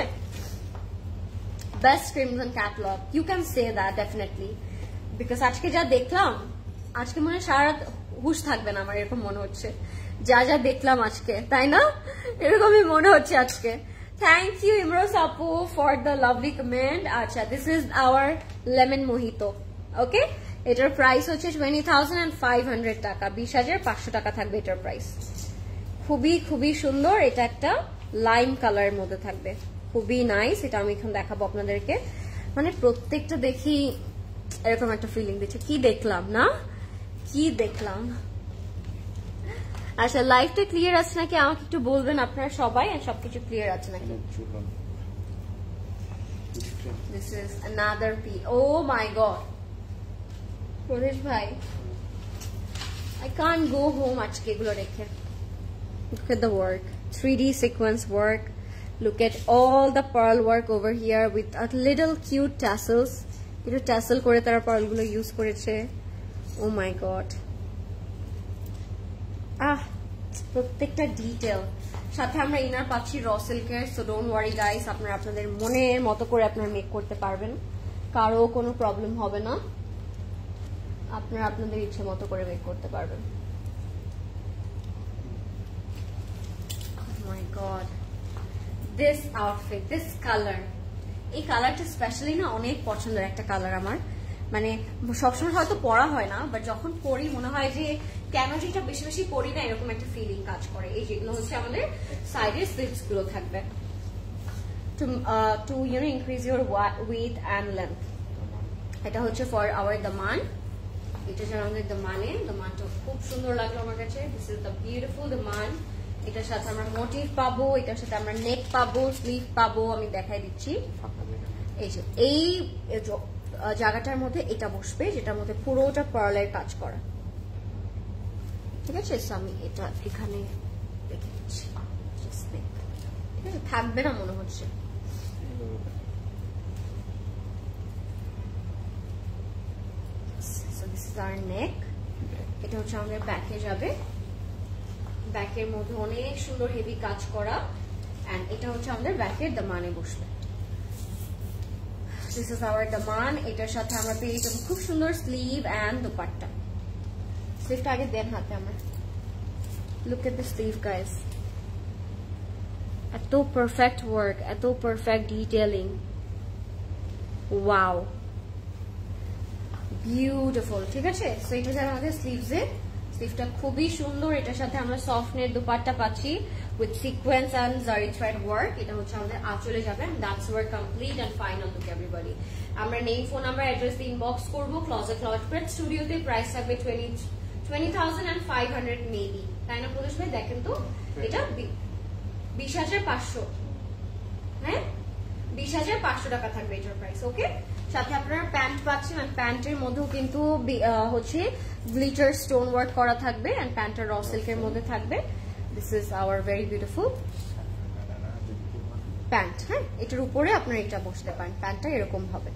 Best crimson catalogue, you can say that definitely, because আজকে যা দেখলাম, আজকে মনে হয় সারা রাত হুশ থাকবে না আমার, এরকম মনে হচ্ছে যা যা দেখলাম আজকে, তাই না? এরকমই মনে হচ্ছে আজকে। থ্যাংক ইউ ইমরোজ আপু ফর দ্য লাভলি কমেন্ট। আচ্ছা, this is our lemon mojito. Okay, এটার প্রাইস হচ্ছে 20,500 টাকা, 20,500 টাকা থাকবে এটার প্রাইস। খুবই খুবই সুন্দর, এটা একটা লাইম কালারের মধ্যে থাকবে, খুবই নাইস। এটা আমি এখন দেখাবো আপনাদেরকে, মানে প্রত্যেকটা দেখি এরকম একটা ফিলিং দিচ্ছে। কি দেখলাম না, কি দেখলাম। আচ্ছা, লাইভটা ক্লিয়ার আছে নাকি আমাকে একটু বলবেন আপনারা সবাই, আর সবকিছু ক্লিয়ার আছে নাকি? This is another piece. Oh my god, প্রদেশ ভাই, I can't go home আজকে এগুলো রেখে। Look at the work, 3D sequence work. Look at all the pearl work over here with a little cute tassels. একটু tassel করে তারা pearl গুলো use করেছে। Oh my god, প্রত্যেকটা ডিটেল। সাথে আমরা ইনার পাচ্ছি র সিল্কের, সো ডোন্ট ওয়ারি গাইস, আপনারা আপনাদের মনের মতো করে আপনারা মেক করতে পারবেন, কারো কোনো প্রবলেম হবে না, আপনারা আপনাদের ইচ্ছে মতো করে মেক করতে পারবেন। Oh my god, this outfit, this color, এই কালারটা স্পেশালি না অনেক পছন্দের একটা কালার আমার। মানে সবসময় হয়তো পরা হয় না, বাট যখন পরি মনে হয় যে কেন যে এটা বেশি বেশি পরি না, এরকম একটা ফিলিং কাজ করে। এই যেগুলো হচ্ছে আমাদের সাইডের স্লিভস গুলো থাকবে, to you know increase your width and length. এটা হচ্ছে ফর আওয়ার দামান, এটা হচ্ছে আমাদের দামানটা খুব সুন্দর লাগলো আমার কাছে। দিস ইজ দ্য বিউটিফুল দামান। এটার সাথে আমরা মোটিভ পাবো, এটার সাথে আমরা নেক পাবো, স্লিভ পাবো। আমি দেখাই দিচ্ছি, এই যে এই জায়গাটার মধ্যে এটা বসবে, যেটার মধ্যে পুরোটা পার্লের কাজ করা, ঠিক আছে? আমি এটা এখানে রেখে দিচ্ছি, ঠিক আছে? থাকবে না মনে হচ্ছে। নেক, এটা হচ্ছে আমাদের ব্যাকে যাবে, ব্যাকের মধ্যে অনেক সুন্দর হেভি কাজ করা, এন্ড এটা হচ্ছে আমাদের ব্যাকের দামানে বসবে। This is our daman. এটার সাথে আমরা পেয়ে যাবো খুব সুন্দর স্লিভ এন্ড দুপাট্টা। স্লিভটা আগে দেন হাতে আমরা। Look at the sleeve guys, এত পারফেক্ট ওয়ার্ক, এত পারফেক্ট ডিটেইলিং, ওয়াও, বিউটিফুল, ঠিক আছে? সো এটা হচ্ছে আমাদের স্লিভসে, স্লিভটা খুবই সুন্দর। এটার সাথে আমরা সফট নেট দুপাট্টা পাচ্ছি with sequence and zari thread work. এটা হচ্ছে আমাদের আঁচলে যাবে, and that's work complete and final look everybody. আমরা নেম, ফোন নাম্বার, অ্যাড্রেস দিয়ে ইনবক্স করব। ক্লজেট ক্লাউড প্রেস স্টুডিওতে প্রাইস থাকবে 20,500 মেবি, তাই না প্রদেশ ভাই? দেখেন তো, এটা 20,500, হ্যাঁ 20,500 টাকা থাকবে এটার প্রাইস। ওকে, সাথে আপনারা প্যান্ট পাচ্ছেন, আর প্যান্টের মধ্যেও কিন্তু হচ্ছে গ্লিটার স্টোন ওয়ার্ক করা থাকবে, এন্ড প্যান্টটা র সিল্কের মধ্যে থাকবে। This is our very beautiful pant, হ্যাঁ এটার উপরে আপনারা এটা বসতে পারেন, প্যান্টটা এরকম হবে।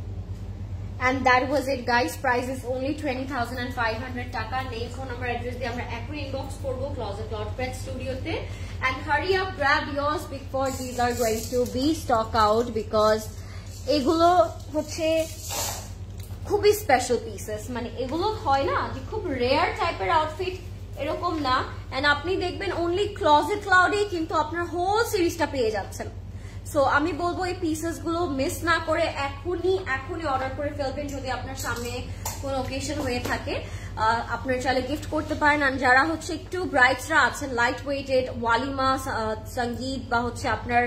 And that was it guys, price is only 20,500 টাকা। নেম, ফোন নাম্বার, অ্যাড্রেস দিয়ে আমরা এখন ইনবক্স করব ক্লজেট ক্লাউড প্রেস স্টুডিওতে। And hurry up, grab yours before these are going to be stock out, because এগুলো হচ্ছে খুবই স্পেশাল পিসেস। মানে এগুলো হয় না যে খুব রেয়ার টাইপের আউটফিট, এরকম না। এন্ড আপনি দেখবেন অনলি ক্লজেট ক্লাউডে কিন্তু আপনার হোল সিরিজটা পেয়ে যাচ্ছেন। সো আমি বলবো এই পিসেস গুলো মিস না করে এখনই অর্ডার করে ফেলবেন, যদি আপনার সামনে কোন ওকেশন হয়ে থাকে। আপনার চাইলে গিফট করতে পারেন। আর যারা হচ্ছে একটু ব্রাইডসরা আছেন, লাইট ওয়েটেড, ওয়ালিমা, সঙ্গীত বা হচ্ছে আপনার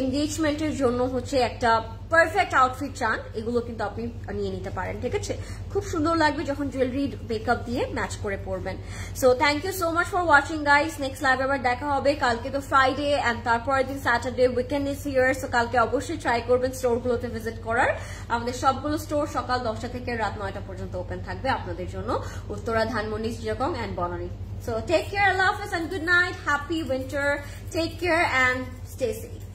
এঙ্গেজমেন্টের জন্য হচ্ছে একটা পারফেক্ট আউটফিট চান এগুলো কিন্তু আপনি নিয়ে নিতে পারেন, ঠিক আছে? খুব সুন্দর লাগবে যখন জুয়েলারি মেকআপ দিয়ে ম্যাচ করে পরবেন। So thank you so much for watching guys. Next live আবার দেখা হবে। কালকে তো ফ্রাইডে এন্ড তারপরের দিন Saturday, weekend is here. So কালকে অবশ্যই ট্রাই করবেন স্টোরগুলোতে ভিজিট করার। আমাদের সবগুলো স্টোর সকাল 10টা থেকে রাত 9টা পর্যন্ত ওপেন থাকবে আপনাদের জন্য, Uttara, Dhanmondi, Chittagong and Banani. So take care, Allah Hafiz and good night. Happy winter. Take care and stay safe.